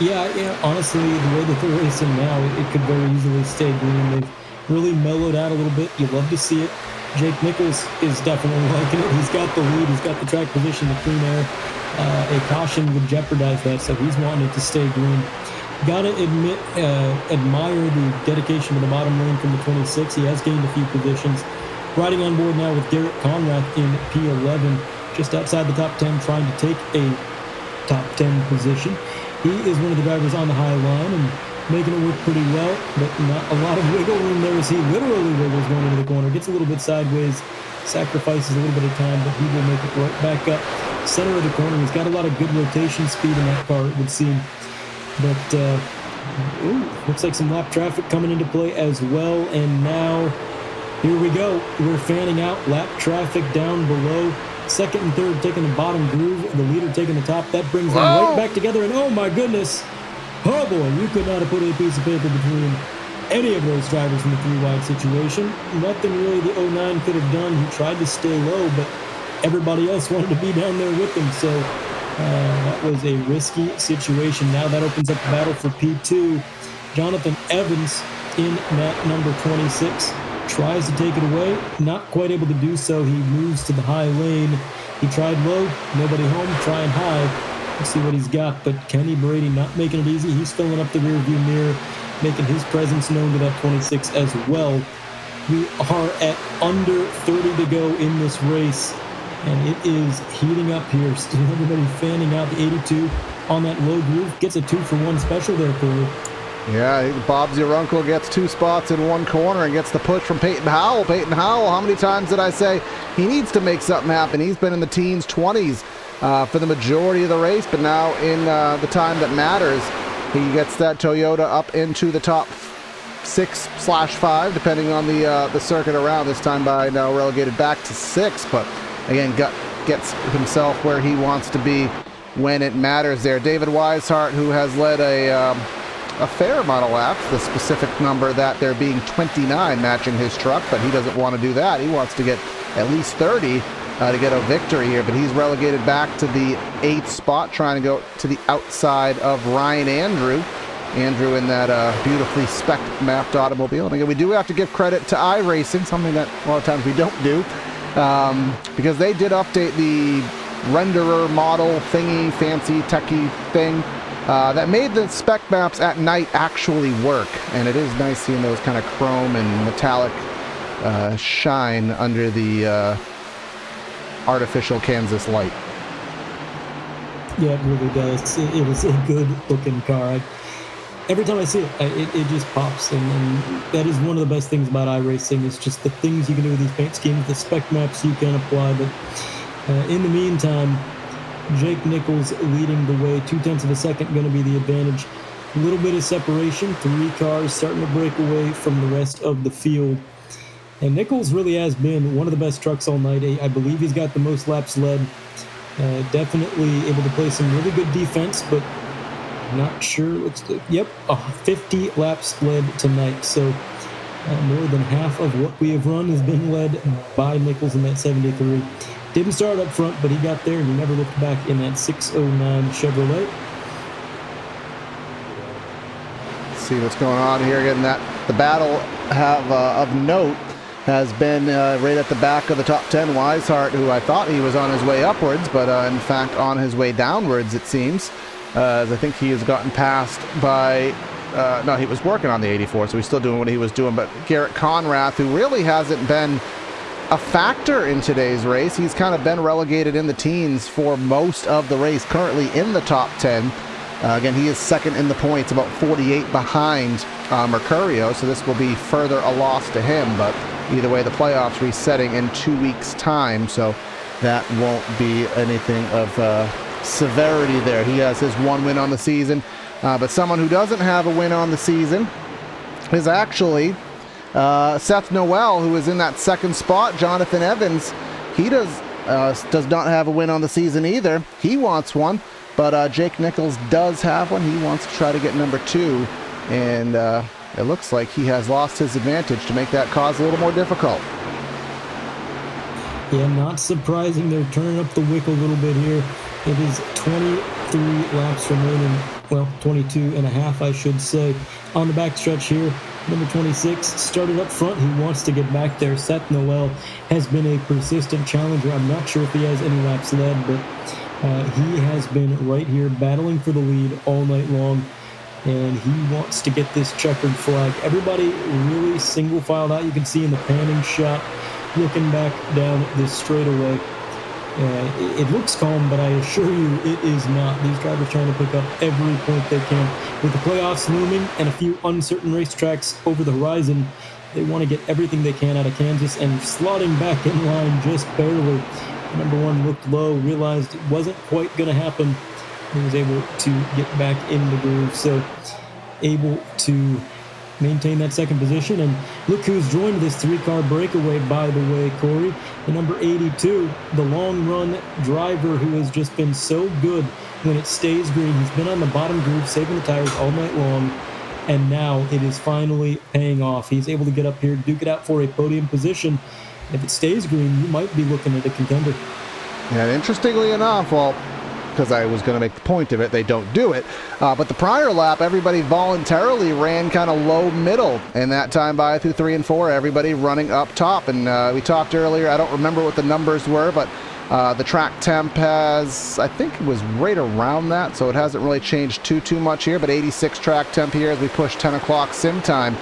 Yeah, honestly, the way that they're racing now, it could very easily stay green. They've really mellowed out a little bit. You love to see it. Jake Nichols is definitely liking it. He's got the lead. He's got the track position, the clean air. A caution would jeopardize that, so he's wanting it to stay green. Gotta admit, admire the dedication to the bottom lane from the 26. He has gained a few positions. Riding on board now with Garrett Conrath in P11, just outside the top 10, trying to take a top 10 position. He is one of the drivers on the high line and making it work pretty well, but not a lot of wiggle room there as he literally wiggles going into the corner. Gets a little bit sideways, sacrifices a little bit of time, but he will make it right back up. Center of the corner, he's got a lot of good rotation speed in that car, it would seem. But, looks like some lap traffic coming into play as well, and now here we go. We're fanning out lap traffic down below. second and third taking the bottom groove, the leader taking the top. That brings them right back together, and oh my goodness, oh boy, you could not have put a piece of paper between any of those drivers in the 3-wide situation. Nothing really the 09 could have done. He tried to stay low, but everybody else wanted to be down there with him, so that was a risky situation. Now that opens up the battle for P2. Jonathan Evans in lap number 26 tries to take it away, not quite able to do so. He moves to the high lane. He tried low, nobody home, trying high. Let's see what he's got, but Kenny Brady not making it easy. He's filling up the rearview mirror, making his presence known to that 26 as well. We are at under 30 to go in this race, and it is heating up here. Still everybody fanning out. The 82 on that low groove gets a 2-for-1 special there, Corey. Yeah, Bob's your uncle gets 2 spots in one corner and gets the push from Peyton Howell. Peyton Howell, how many times did I say he needs to make something happen? He's been in the teens, 20s for the majority of the race, but now in the time that matters, he gets that Toyota up into the top 6/5, depending on the circuit around. This time by now relegated back to 6, but again, gets himself where he wants to be when it matters there. David Weishart, who has led a fair amount of laps, the specific number that there being 29 matching his truck, but he doesn't want to do that. He wants to get at least 30 to get a victory here, but he's relegated back to the 8th spot, trying to go to the outside of Ryan Andrew. Andrew in that beautifully spec-mapped automobile. And again, we do have to give credit to iRacing, something that a lot of times we don't do, because they did update the renderer model thingy, fancy techie thing, that made the spec maps at night actually work. And it is nice seeing those kind of chrome and metallic shine under the artificial Kansas light. Yeah, it really does. It was a good looking car. Every time I see it, it just pops, and that is one of the best things about iRacing, is just the things you can do with these paint schemes, the spec maps you can apply. But in the meantime, Jake Nichols leading the way, 0.2 of a second going to be the advantage. A little bit of separation, 3 cars starting to break away from the rest of the field. And Nichols really has been one of the best trucks all night. I believe he's got the most laps led. Definitely able to play some really good defense, but not sure. 50 laps led tonight. So more than half of what we have run has been led by Nichols in that 73. Didn't start up front, but he got there, and he never looked back in that 609 Chevrolet. Let's see what's going on here. Again, the battle of note has been right at the back of the top 10. Weishart, who I thought he was on his way upwards, but in fact on his way downwards, it seems. As I think he has gotten passed by, no, he was working on the 84, so he's still doing what he was doing. But Garrett Conrath, who really hasn't been a factor in today's race. He's kind of been relegated in the teens for most of the race, currently in the top 10. Again, he is second in the points, about 48 behind Mercurio, so this will be further a loss to him. But either way, the playoffs resetting in 2 weeks' time, so that won't be anything of severity there. He has his 1 win on the season, but someone who doesn't have a win on the season is actually Seth Noel, who is in that 2nd spot. Jonathan Evans, he does not have a win on the season either. He wants one, but Jake Nichols does have one. He wants to try to get number 2, and it looks like he has lost his advantage to make that cause a little more difficult. Yeah, not surprising. They're turning up the wick a little bit here. It is 23 laps remaining. Well, 22 and a half, I should say. On the backstretch here, number 26 started up front. He wants to get back there. Seth Noel has been a persistent challenger. I'm not sure if he has any laps led, but he has been right here battling for the lead all night long, and he wants to get this checkered flag. Everybody really single filed out. You can see in the panning shot, looking back down this straightaway. It looks calm, but I assure you it is not. These drivers trying to pick up every point they can. With the playoffs looming and a few uncertain racetracks over the horizon, they want to get everything they can out of Kansas, and slotting back in line just barely. Number 1 looked low, realized it wasn't quite going to happen, and was able to get back in the groove. So able to maintain that second position. And look who's joined this three-car breakaway, by the way, Corey. The number 82, the long-run driver who has just been so good when it stays green. He's been on the bottom groove, saving the tires all night long, and now it is finally paying off. He's able to get up here, duke it out for a podium position. If it stays green, you might be looking at a contender. Yeah, interestingly enough, well, because I was going to make the point of it, they don't do it. But the prior lap, everybody voluntarily ran kind of low middle. And that time by through 3 and 4, everybody running up top. And we talked earlier, I don't remember what the numbers were, but the track temp has, I think it was right around that. So it hasn't really changed too much here, but 86 track temp here as we push 10 o'clock sim time.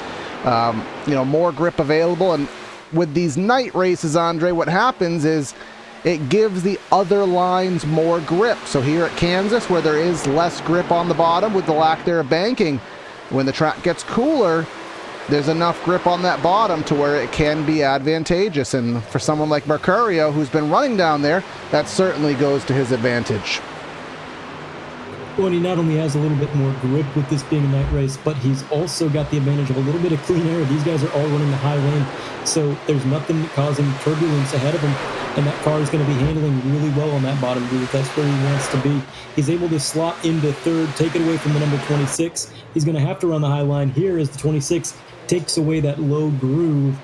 More grip available. And with these night races, Andre, what happens is it gives the other lines more grip. So here at Kansas, where there is less grip on the bottom with the lack there of banking, when the track gets cooler, there's enough grip on that bottom to where it can be advantageous. And for someone like Mercurio, who's been running down there, that certainly goes to his advantage. Well, he not only has a little bit more grip with this being a night race, but he's also got the advantage of a little bit of clean air. These guys are all running the high lane, so there's nothing causing turbulence ahead of him, and that car is going to be handling really well on that bottom groove. That's where he wants to be. He's able to slot into third, take it away from the number 26. He's going to have to run the high line here as the 26 takes away that low groove.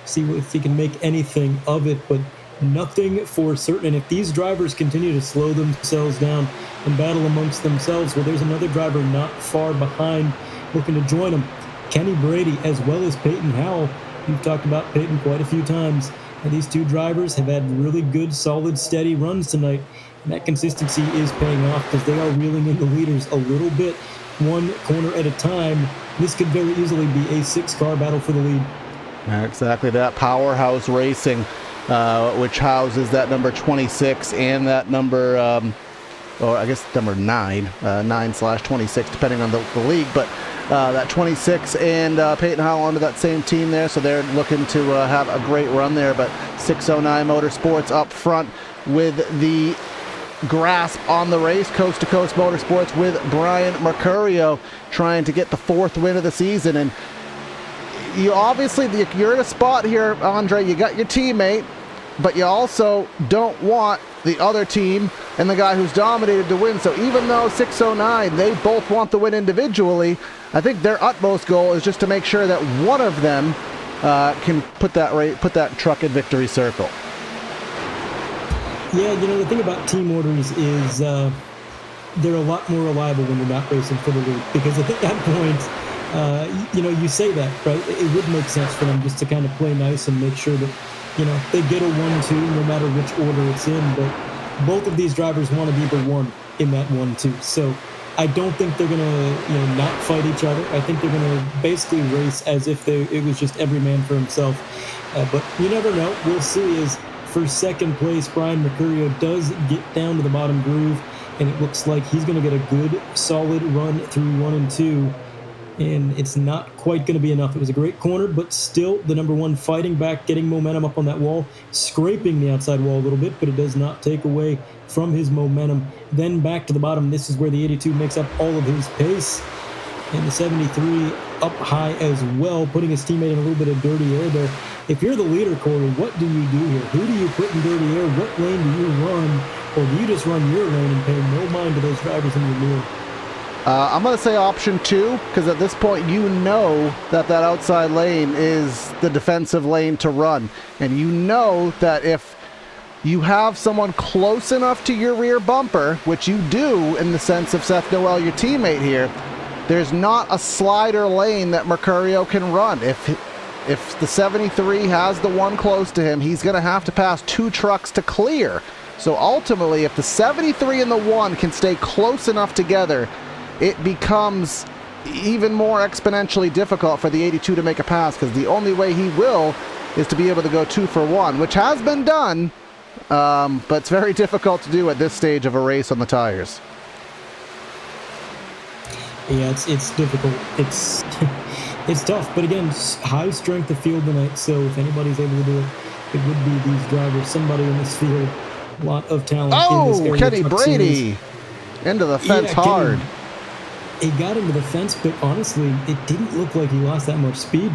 See if he can make anything of it, but nothing for certain. And if these drivers continue to slow themselves down and battle amongst themselves, well, there's another driver not far behind looking to join them. Kenny Brady as well as Peyton Howell. You've talked about Peyton quite a few times. And these two drivers have had really good, solid, steady runs tonight. And that consistency is paying off because they are reeling in the leaders a little bit, one corner at a time. This could very easily be a 6-car battle for the lead. Exactly that. Powerhouse Racing, which houses that number 26 and that number, or I guess number 9, 9/26, depending on the league. But that 26 and Peyton Howell under that same team there, so they're looking to have a great run there. But 609 Motorsports up front with the grasp on the race. Coast to Coast Motorsports with Brian Mercurio trying to get the 4th win of the season. And you obviously, you're in a spot here, Andre. You got your teammate, but you also don't want the other team and the guy who's dominated to win. So even though 609, they both want the win individually, I think their utmost goal is just to make sure that one of them can put that truck in victory circle. Yeah, the thing about team orders is they're a lot more reliable when they're not racing for the lead, because at that point, you say that, right? It would make sense for them just to kind of play nice and make sure that, they get a 1-2 no matter which order it's in. But both of these drivers want to be the one in that 1-2. So I don't think they're going to, not fight each other. I think they're going to basically race as if it was just every man for himself. But you never know. We'll see. As for second place, Brian Mercurio does get down to the bottom groove, and it looks like he's going to get a good, solid run through 1 and 2. And it's not quite going to be enough. It was a great corner, but still the number 1 fighting back, getting momentum up on that wall, scraping the outside wall a little bit, but it does not take away from his momentum. Then back to the bottom. This is where the 82 makes up all of his pace. And the 73 up high as well, putting his teammate in a little bit of dirty air there. If you're the leader, Corey, what do you do here? Who do you put in dirty air? What lane do you run? Or do you just run your lane and pay no mind to those drivers in your mirror? I'm going to say option 2, because at this point you know that outside lane is the defensive lane to run. And you know that if you have someone close enough to your rear bumper, which you do in the sense of Seth Noel, your teammate here, there's not a slider lane that Mercurio can run. If the 73 has the one close to him, he's going to have to pass 2 trucks to clear. So ultimately, if the 73 and the 1 can stay close enough together, it becomes even more exponentially difficult for the 82 to make a pass, because the only way he will is to be able to go 2 for 1, which has been done, but it's very difficult to do at this stage of a race on the tires. Yeah, it's difficult. It's tough, but again, high strength of field tonight, so if anybody's able to do it, it would be these drivers. Somebody in this field, a lot of talent in this area. Kenny Brady! Series. Into the fence hard. he got into the fence, but honestly, it didn't look like he lost that much speed.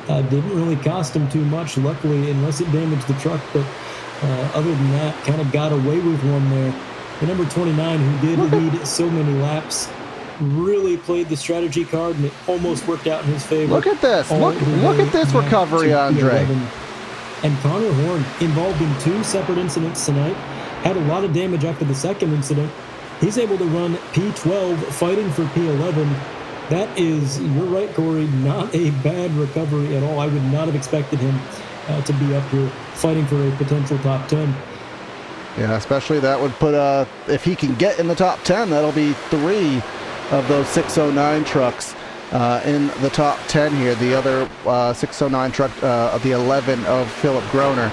Didn't really cost him too much, luckily, unless it damaged the truck. But other than that, kind of got away with one there. The number 29, who did lead so many laps, really played the strategy card, and it almost worked out in his favor. Look at this. Look at this recovery, Andre. And Connor Horn, involved in 2 separate incidents tonight, had a lot of damage after the second incident. He's able to run P12, fighting for P11. That is, you're right, Corey, not a bad recovery at all. I would not have expected him to be up here fighting for a potential top 10. Yeah, especially that would put, if he can get in the top 10, that'll be 3 of those 609 trucks in the top 10 here. The other 609 truck, the 11 of Philip Groner,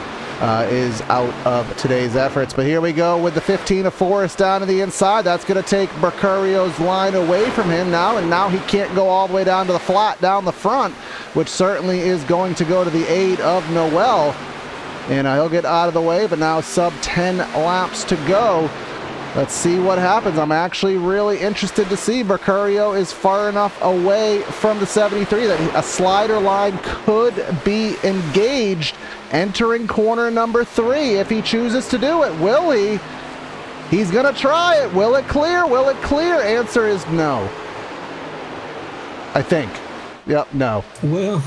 is out of today's efforts. But here we go with the 15 of Forrest down to the inside. That's going to take Mercurio's line away from him now, and now he can't go all the way down to the flat down the front, which certainly is going to go to the aid of Noel. And he'll get out of the way, but now sub 10 laps to go. Let's see what happens. I'm actually really interested to see. Mercurio is far enough away from the 73 that a slider line could be engaged entering corner number 3 if he chooses to do it. Will he? He's going to try it. Will it clear? Will it clear? Answer is no. I think. Yep, no. Well,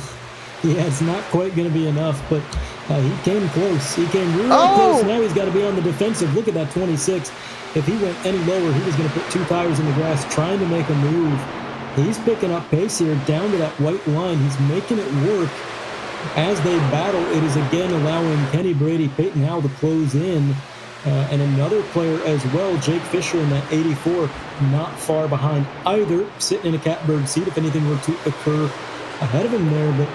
yeah, it's not quite going to be enough, but he came close. He came really close. Now he's got to be on the defensive. Look at that 26. If he went any lower, he was going to put 2 tires in the grass trying to make a move. He's picking up pace here down to that white line. He's making it work. As they battle, it is again allowing Kenny Brady, Peyton Howell to close in. And another player as well, Jake Fisher in that 84, not far behind either, sitting in a catbird seat if anything were to occur ahead of him there. But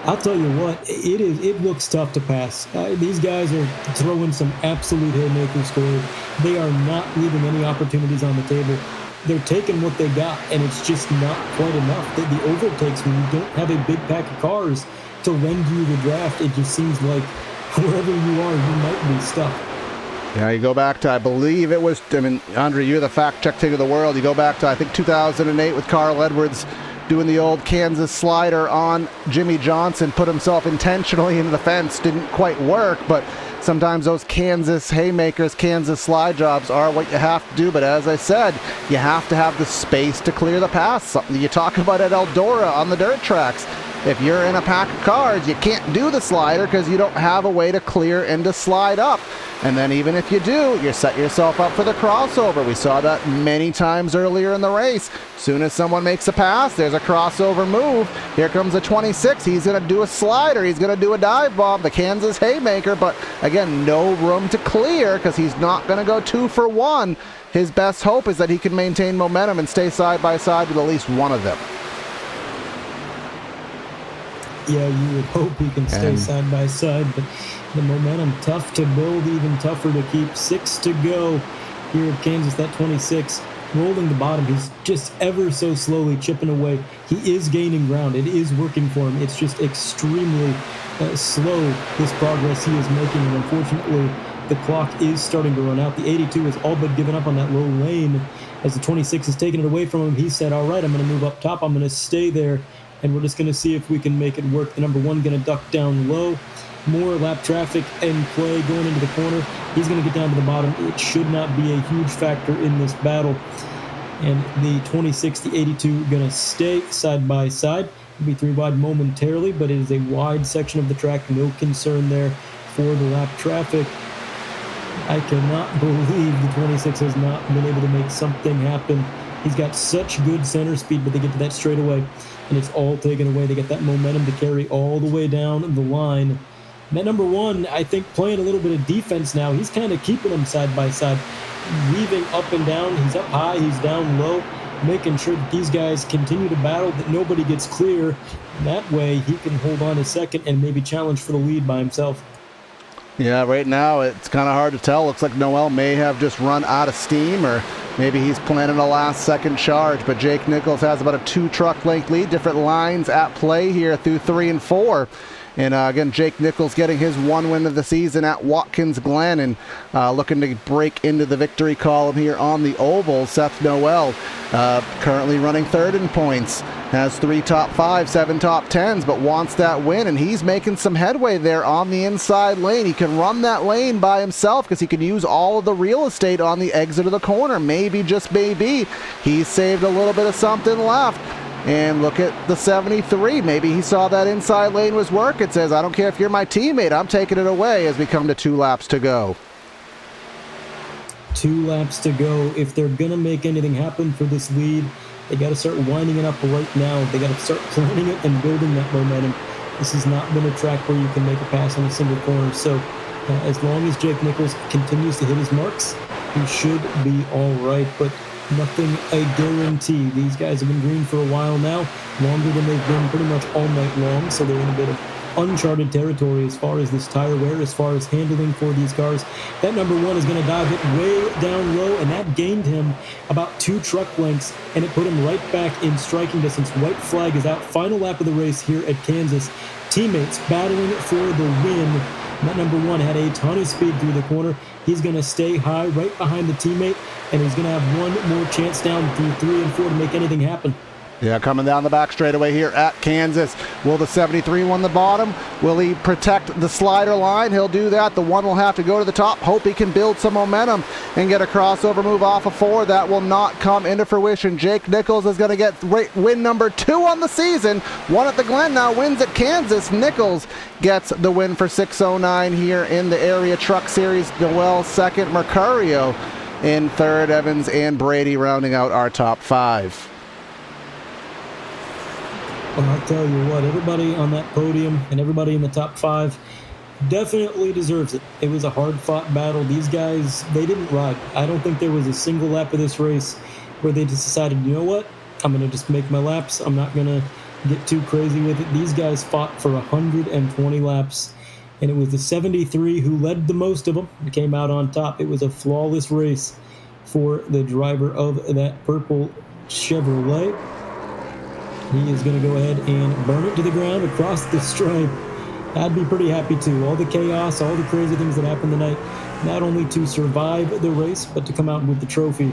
I'll tell you what, it looks tough to pass. These guys are throwing some absolute haymakers forward. They are not leaving any opportunities on the table. They're taking what they got, and it's just not quite enough. The overtakes, when you don't have a big pack of cars to lend you the draft, it just seems like wherever you are, you might be stuck. Yeah, you go back to, I believe it was, Andre, you're the fact-check king of the world. You go back to, I think, 2008 with Carl Edwards doing the old Kansas slider on Jimmy Johnson, put himself intentionally into the fence. Didn't quite work, but sometimes those Kansas haymakers, Kansas slide jobs are what you have to do. But as I said, you have to have the space to clear the path. Something you talk about at Eldora on the dirt tracks. If you're in a pack of cars, you can't do the slider because you don't have a way to clear and to slide up. And then even if you do, you set yourself up for the crossover. We saw that many times earlier in the race. Soon as someone makes a pass, there's a crossover move. Here comes a 26. He's going to do a slider. He's going to do a dive bomb, the Kansas haymaker. But again, no room to clear because he's not going to go 2 for 1. His best hope is that he can maintain momentum and stay side by side with at least one of them. Yeah, you would hope he can stay side by side, but the momentum tough to build, even tougher to keep. 6 to go here at Kansas. That 26 rolling the bottom. He's just ever so slowly chipping away. He is gaining ground. It is working for him. It's just extremely slow, this progress he is making, and unfortunately the clock is starting to run out. The 82 is all but given up on that low lane. As the 26 is taking it away from him, he said, all right, I'm going to move up top. I'm going to stay there, and we're just going to see if we can make it work. The number 1 going to duck down low. More lap traffic and play going into the corner. He's going to get down to the bottom. It should not be a huge factor in this battle. And the 26, the 82 going to stay side by side. It'll be 3 wide momentarily, but it is a wide section of the track. No concern there for the lap traffic. I cannot believe the 26 has not been able to make something happen. He's got such good center speed, but they get to that straightaway, and it's all taken away. They get that momentum to carry all the way down the line. And that number 1, I think, playing a little bit of defense now. He's kind of keeping them side by side, weaving up and down. He's up high, he's down low, making sure that these guys continue to battle, that nobody gets clear. And that way, he can hold on a second and maybe challenge for the lead by himself. Yeah, right now it's kind of hard to tell. Looks like Noel may have just run out of steam, or maybe he's planning a last-second charge. But Jake Nichols has about a 2-truck length lead. Different lines at play here through 3 and 4. And again, Jake Nichols getting his 1 win of the season at Watkins Glen, and looking to break into the victory column here on the oval. Seth Noel Currently running third in points, has 3 top 5, 7 top 10s, but wants that win, and he's making some headway there on the inside lane. He can run that lane by himself because he can use all of the real estate on the exit of the corner. Maybe, just maybe, he's saved a little bit of something left. And look at the 73. Maybe he saw that inside lane was work. It says, I don't care if you're my teammate, I'm taking it away as we come to 2 laps to go. 2 laps to go. If they're going to make anything happen for this lead, they got to start winding it up right now. They got to start planning it and building that momentum. This has not been a track where you can make a pass on a single corner. So as long as Jake Nichols continues to hit his marks, he should be all right. But nothing a guarantee. These guys have been green for a while now, longer than they've been pretty much all night long. So they're in a bit of uncharted territory as far as this tire wear, as far as handling for these cars. That number 1 is going to dive it way down low, and that gained him about 2 truck lengths, and it put him right back in striking distance. White flag is out. Final lap of the race here at Kansas. Teammates battling for the win. That number 1 had a ton of speed through the corner. He's going to stay high right behind the teammate, and he's going to have one more chance down through 3 and 4 to make anything happen. Yeah, coming down the back straightaway here at Kansas. Will the 73 win the bottom? Will he protect the slider line? He'll do that. The 1 will have to go to the top. Hope he can build some momentum and get a crossover move off of 4. That will not come into fruition. Jake Nichols is going to get win number 2 on the season. 1 at the Glen, now wins at Kansas. Nichols gets the win for 609 here in the Area Truck Series. Noel second, Mercurio in third, Evans and Brady rounding out our top 5. Well, I'll tell you what, everybody on that podium and everybody in the top 5 definitely deserves it. It was a hard-fought battle. These guys, they didn't ride. I don't think there was a single lap of this race where they just decided, you know what, I'm going to just make my laps. I'm not going to get too crazy with it. These guys fought for 120 laps, and it was the 73 who led the most of them and came out on top. It was a flawless race for the driver of that purple Chevrolet. He is going to go ahead and burn it to the ground across the stripe. I'd be pretty happy too. All the chaos, all the crazy things that happened tonight, not only to survive the race, but to come out with the trophy.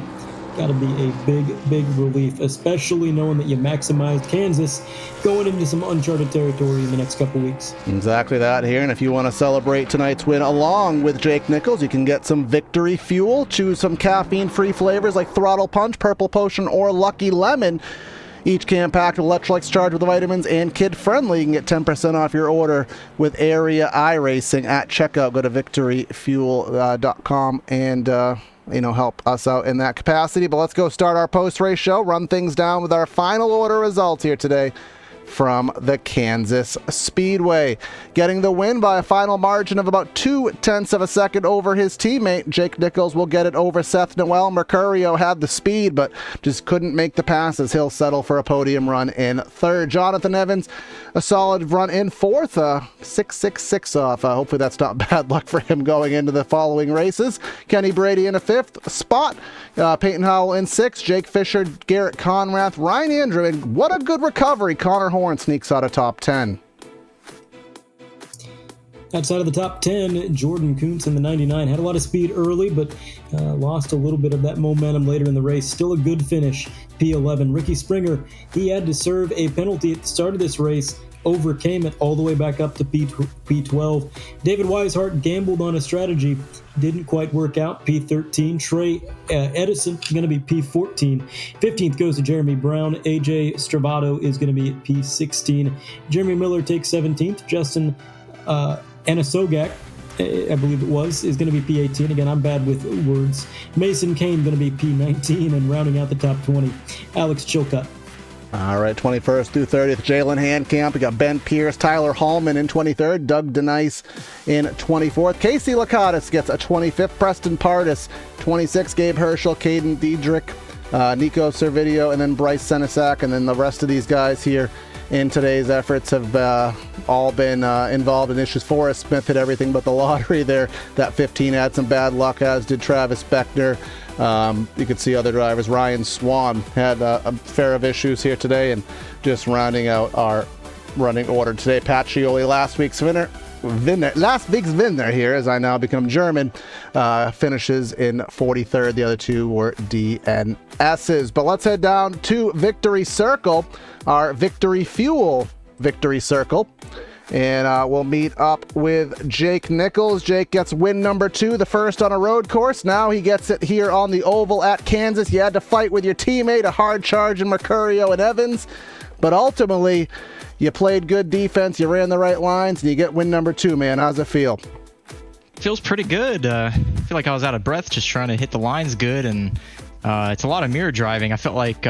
Got to be a big, big relief, especially knowing that you maximized Kansas going into some uncharted territory in the next couple weeks. Exactly that here, and if you want to celebrate tonight's win along with Jake Nichols, you can get some victory fuel. Choose some caffeine-free flavors like Throttle Punch, Purple Potion, or Lucky Lemon. Each can packed with electrolytes charged with vitamins and kid-friendly. You can get 10% off your order with Area iRacing at checkout. Go to victoryfuel.com and help us out in that capacity. But let's go start our post-race show, run things down with our final order results here today from the Kansas Speedway. Getting the win by a final margin of about 0.2 of a second over his teammate. Jake Nichols will get it over Seth Noel. Mercurio had the speed, but just couldn't make the passes. He'll settle for a podium run in third. Jonathan Evans, a solid run in fourth. 6.66 off. Hopefully that's not bad luck for him going into the following races. Kenny Brady in a fifth spot. Peyton Howell in sixth. Jake Fisher, Garrett Conrath, Ryan Andrew, and what a good recovery. Connor Horn sneaks out of top 10. Outside of the top 10, Jordan Kuntz in the 99 had a lot of speed early, but lost a little bit of that momentum later in the race. Still a good finish, P11. Ricky Springer, he had to serve a penalty at the start of this race, overcame it all the way back up to P12. David Weishart gambled on a strategy, didn't quite work out, P13. Trey Edison going to be P14. 15th goes to Jeremy Brown. AJ Stravato is going to be at P16. Jeremy Miller takes 17th. Justin Anasogak, I believe it was, is going to be P18. Again, I'm bad with words. Mason Kane going to be P19, and rounding out the top 20, Alex Chilcutt. All right, 21st through 30th, Jalen Handcamp. We got Ben Pierce, Tyler Hallman in 23rd, Doug Denice in 24th. Casey Lakatos gets a 25th, Preston Pardis, 26th, Gabe Herschel, Caden Diedrich, Nico Servideo, and then Bryce Senesac, and then the rest of these guys here in today's efforts have all been involved in issues. Forrest Smith hit everything but the lottery there. That 15 had some bad luck, as did Travis Beckner. You could see other drivers. Ryan Swan had a fair of issues here today, and just rounding out our running order today. Pat Scioli, last week's winner, Winner here, as I now become German, finishes in 43rd. The other two were DNSs. But let's head down to Victory Circle, our Victory Fuel Victory Circle. And we'll meet up with Jake Nichols. Jake gets win number 2, the first on a road course. Now he gets it here on the oval at Kansas. You had to fight with your teammate, a hard charge in Mercurio and Evans. But ultimately, you played good defense, you ran the right lines, and you get win number 2, man. How's it feel? Feels pretty good. I feel like I was out of breath just trying to hit the lines good, and it's a lot of mirror driving. I felt like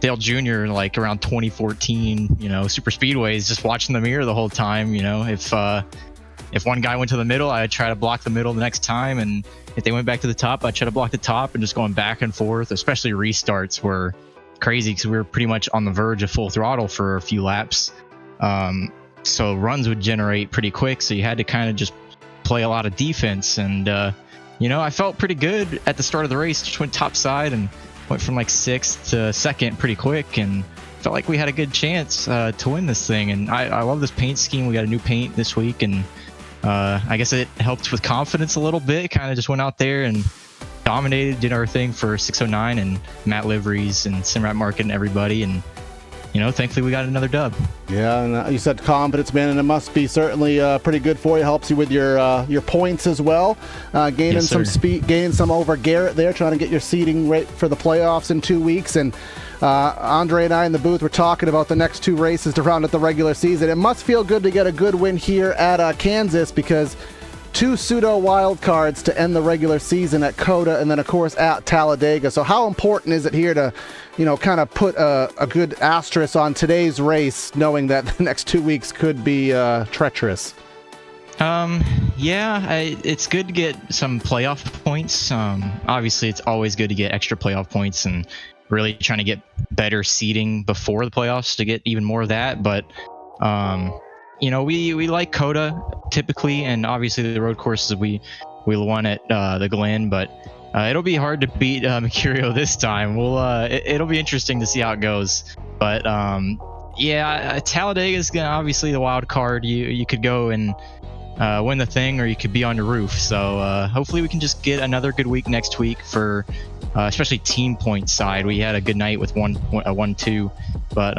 Dale Jr. like around 2014, super speedways, just watching the mirror the whole time. If one guy went to the middle, I'd try to block the middle the next time, and if they went back to the top, I'd try to block the top, and just going back and forth. Especially restarts were crazy because we were pretty much on the verge of full throttle for a few laps. So runs would generate pretty quick, so you had to kind of just play a lot of defense. And I felt pretty good at the start of the race. Just went top side and went from like 6th to 2nd pretty quick, and felt like we had a good chance to win this thing. And I love this paint scheme. We got a new paint this week, and I guess it helped with confidence a little bit. Kind of just went out there and dominated, did our thing for 609 and Matt Liveries and Simrat Market and everybody. And thankfully we got another dub. Yeah, and you said confidence, man, and it must be certainly pretty good for you. Helps you with your points as well. Gaining some speed, gaining some over Garrett there, trying to get your seeding right for the playoffs in 2 weeks. And Andre and I in the booth were talking about the next 2 races to round out the regular season. It must feel good to get a good win here at Kansas, because 2 pseudo wild cards to end the regular season at COTA, and then of course at Talladega. So how important is it here to kind of put a good asterisk on today's race, knowing that the next 2 weeks could be treacherous? It's good to get some playoff points. Obviously it's always good to get extra playoff points, and really trying to get better seeding before the playoffs to get even more of that. But we like COTA typically, and obviously the road courses we won at the Glen, but it'll be hard to beat Mercurio this time. It'll be interesting to see how it goes. But Talladega is obviously the wild card. You could go and win the thing, or you could be on your roof. So hopefully we can just get another good week next week for especially team point side. We had a good night with 1-2, but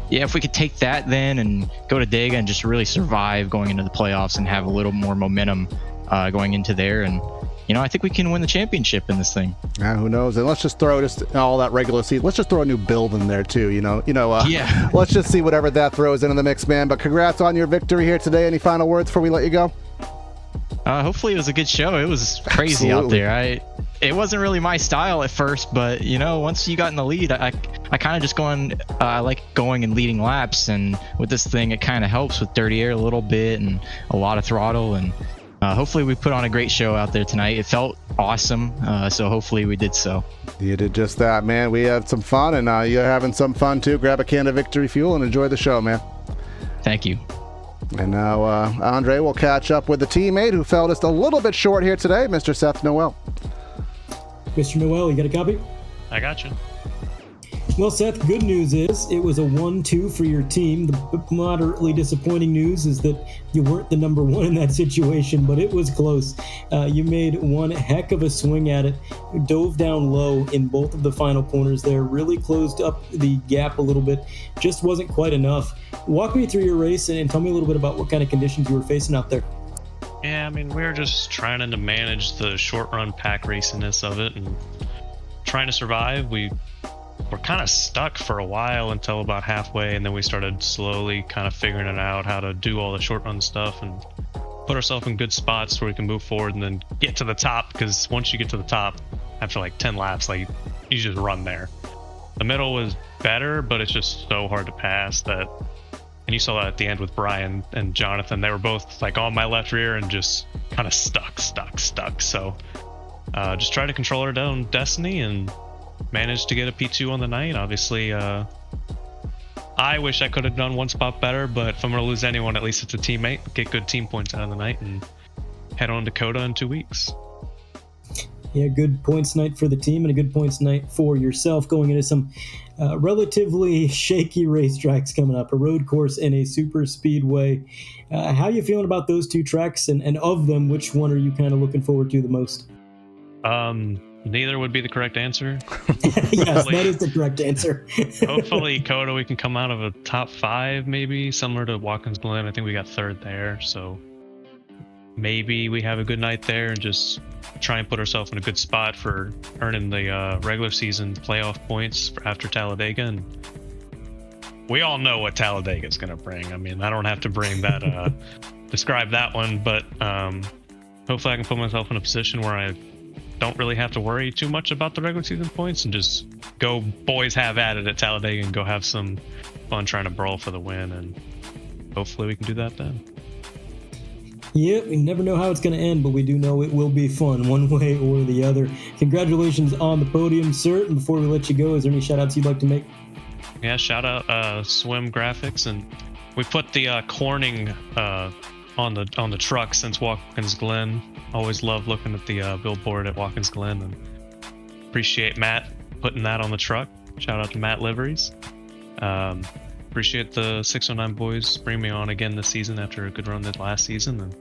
if we could take that then and go to Dega and just really survive going into the playoffs and have a little more momentum going into there, and I think we can win the championship in this thing. Who knows? And let's just throw all that regular season. Let's just throw a new build in there too. Let's just see whatever that throws into the mix, man. But congrats on your victory here today. Any final words before we let you go? Hopefully it was a good show. It was crazy out there. It wasn't really my style at first, but once you got in the lead, I kind of just I like going and leading laps, and with this thing it kind of helps with dirty air a little bit and a lot of throttle, and hopefully we put on a great show out there tonight. It felt awesome, so hopefully we did so. You did just that, man. We had some fun, and you're having some fun too. Grab a can of Victory Fuel and enjoy the show, man. Thank you. And now Andre will catch up with the teammate who fell just a little bit short here today, Mr. Seth Noel. Mr. Noel, you got a copy? I got you. Well, Seth, good news is it was a 1-2 for your team. The moderately disappointing news is that you weren't the number 1 in that situation, but it was close. You made one heck of a swing at it. You dove down low in both of the final corners there, really closed up the gap a little bit. Just wasn't quite enough. Walk me through your race and tell me a little bit about what kind of conditions you were facing out there. Yeah, we were just trying to manage the short run pack raciness of it and trying to survive. We were kind of stuck for a while until about halfway, and then we started slowly kind of figuring it out, how to do all the short run stuff and put ourselves in good spots where we can move forward and then get to the top, because once you get to the top after like 10 laps, like you just run there. The middle was better, but it's just so hard to pass that. And you saw that at the end with Brian and Jonathan. They were both like on my left rear and just kind of stuck. So just try to control our own destiny and managed to get a P2 on the night. Obviously, I wish I could have done one spot better, but if I'm going to lose anyone, at least it's a teammate. Get good team points out of the night and head on to COTA in 2 weeks. Yeah, good points night for the team and a good points night for yourself going into some relatively shaky racetracks coming up, a road course and a super speedway. How are you feeling about those two tracks, and of them, which one are you kind of looking forward to the most? Neither would be the correct answer. Yes, that is the correct answer. Hopefully, COTA, we can come out of a top 5, maybe similar to Watkins Glen. I think we got 3rd there, so maybe we have a good night there and just try and put ourselves in a good spot for earning the regular season playoff points for after Talladega. And we all know what Talladega is going to bring. I mean, I don't have to bring that, describe that one, but hopefully I can put myself in a position where I don't really have to worry too much about the regular season points and just go boys have at it at Talladega and go have some fun trying to brawl for the win. And hopefully we can do that then. Yeah, we never know how it's going to end, but we do know it will be fun one way or the other. Congratulations on the podium, sir. And before we let you go, is there any shout outs you'd like to make? Yeah, shout out Swim Graphics, and we put the Corning on the truck since Watkins Glen. Always love looking at the billboard at Watkins Glen, and appreciate Matt putting that on the truck. Shout out to Matt Liveries. Appreciate the 609 boys bringing me on again this season after a good run that last season, and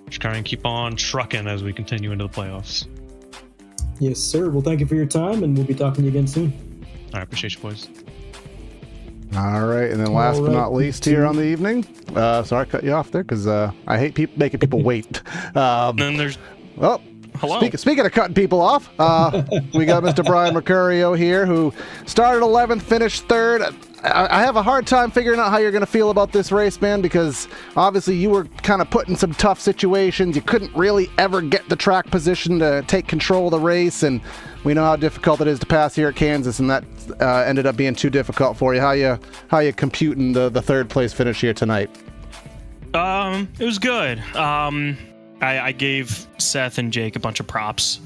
just try and keep on trucking as we continue into the playoffs. Yes, sir. Well, thank you for your time, and we'll be talking to you again soon. All right, appreciate you, boys. All right, and then last but not least here on the evening, sorry I cut you off there because I hate making people wait. Then there's hello. Speaking of cutting people off, we got Mr. Brian Mercurio here, who started 11th, finished 3rd. I have a hard time figuring out how you're going to feel about this race, man, because obviously you were kind of put in some tough situations. You couldn't really ever get the track position to take control of the race, and we know how difficult it is to pass here at Kansas, and that ended up being too difficult for you. How you computing the 3rd place finish here tonight? It was good. I gave Seth and Jake a bunch of props.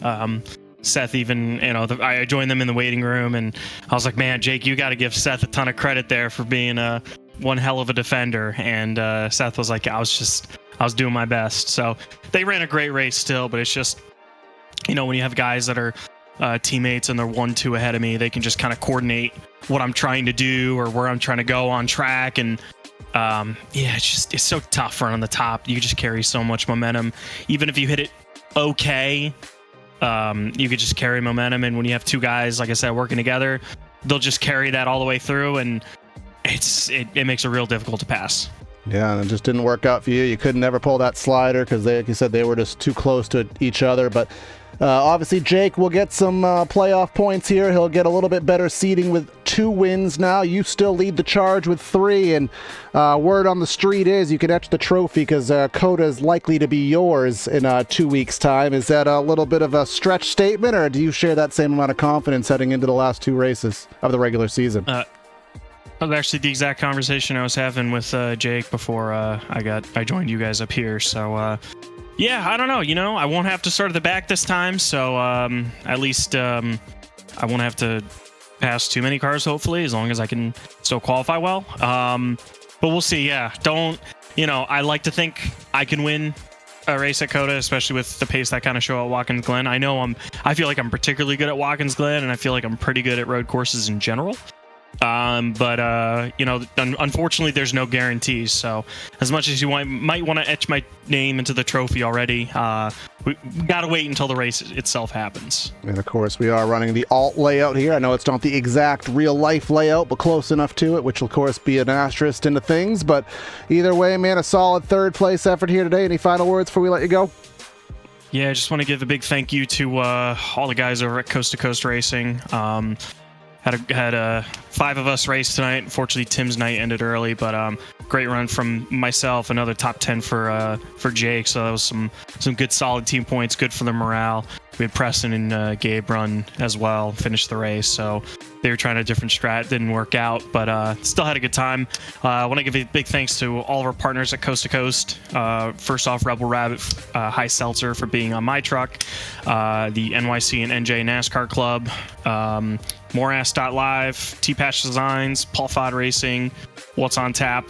Seth even, I joined them in the waiting room, and I was like, man, Jake, you got to give Seth a ton of credit there for being one hell of a defender. And Seth was like, I was doing my best. So they ran a great race still, but it's just, when you have guys that are teammates and they're 1-2 ahead of me, they can just kind of coordinate what I'm trying to do or where I'm trying to go on track. And it's so tough running on the top. You just carry so much momentum. Even if you hit it okay, you could just carry momentum, and when you have 2 guys, like I said, working together, they'll just carry that all the way through, and it makes it real difficult to pass. Yeah, and it just didn't work out for you. You could never pull that slider because, like you said, they were just too close to each other. But obviously, Jake will get some playoff points here. He'll get a little bit better seeding with 2 wins now. You still lead the charge with 3, and word on the street is you can etch the trophy because COTA is likely to be yours in 2 weeks' time. Is that a little bit of a stretch statement, or do you share that same amount of confidence heading into the last 2 races of the regular season? That was actually the exact conversation I was having with Jake before I joined you guys up here. So, yeah, I don't know. I won't have to start at the back this time, so at least I won't have to pass too many cars, hopefully, as long as I can still qualify well. But we'll see. Yeah, I like to think I can win a race at COTA, especially with the pace that kind of show at Watkins Glen. I feel like I'm particularly good at Watkins Glen, and I feel like I'm pretty good at road courses in general. But unfortunately, there's no guarantees. So as much as you might want to etch my name into the trophy already, we got to wait until the race itself happens. And of course, we are running the alt layout here. I know it's not the exact real life layout, but close enough to it, which will of course be an asterisk into things. But either way, man, a solid 3rd place effort here today. Any final words before we let you go? Yeah, I just want to give a big thank you to all the guys over at Coast to Coast Racing. Had 5 of us race tonight. Unfortunately, Tim's night ended early, but great run from myself. Another top 10 for Jake. So that was some good solid team points. Good for the morale. We had Preston and Gabe run as well. Finished the race. So they were trying a different strat. Didn't work out, but still had a good time. I want to give a big thanks to all of our partners at Coast to Coast. First off, Rebel Rabbit, High Seltzer for being on my truck. The NYC and NJ NASCAR Club. Morass.live, T-Patch Designs, Paul Fod Racing, What's on Tap,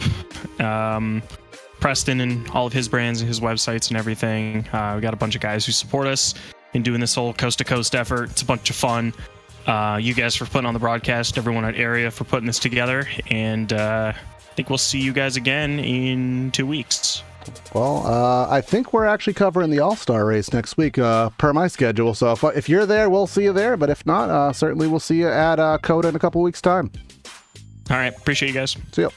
Preston and all of his brands and his websites and everything. We got a bunch of guys who support us. and doing this whole coast to coast effort. It's a bunch of fun. You guys for putting on the broadcast, everyone at Area for putting this together, and I think we'll see you guys again in 2 weeks. Well, I think we're actually covering the All-Star race next week per my schedule. So if you're there, we'll see you there. But if not, certainly we'll see you at COTA in a couple weeks' time. All right. Appreciate you guys. See you.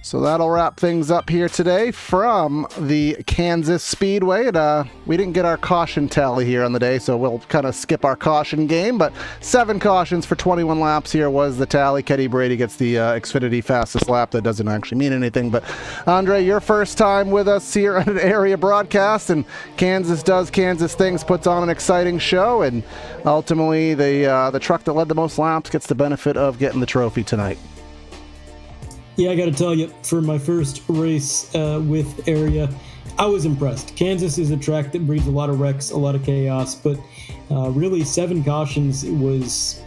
So that'll wrap things up here today from the Kansas Speedway. And, we didn't get our caution tally here on the day, so we'll kind of skip our caution game. But 7 cautions for 21 laps here was the tally. Kenny Brady gets the Xfinity fastest lap. That doesn't actually mean anything. But Andre, your first time with us here on an Area broadcast, and Kansas does Kansas things, puts on an exciting show, and ultimately the truck that led the most laps gets the benefit of getting the trophy tonight. Yeah, I got to tell you, for my first race with Area, I was impressed. Kansas is a track that breeds a lot of wrecks, a lot of chaos, but really 7 cautions was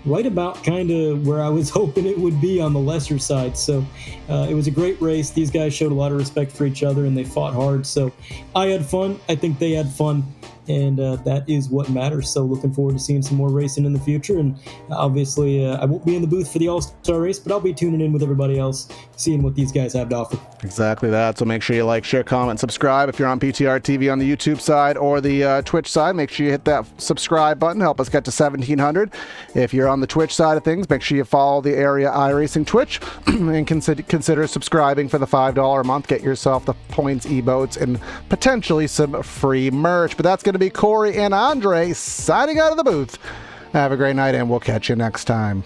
right about kind of where I was hoping it would be on the lesser side. So it was a great race. These guys showed a lot of respect for each other, and they fought hard. So I had fun. I think they had fun. And that is what matters. So looking forward to seeing some more racing in the future. And obviously, I won't be in the booth for the All-Star race, but I'll be tuning in with everybody else, seeing what these guys have to offer. Exactly that. So make sure you like, share, comment, subscribe. If you're on PTR TV on the YouTube side or the Twitch side, make sure you hit that subscribe button. Help us get to 1,700. If you're on the Twitch side of things, make sure you follow the Area iRacing Twitch and consider subscribing for the $5 a month. Get yourself the points, e-boats, and potentially some free merch. But that's going to be Corey and Andre signing out of the booth. Have a great night, and we'll catch you next time.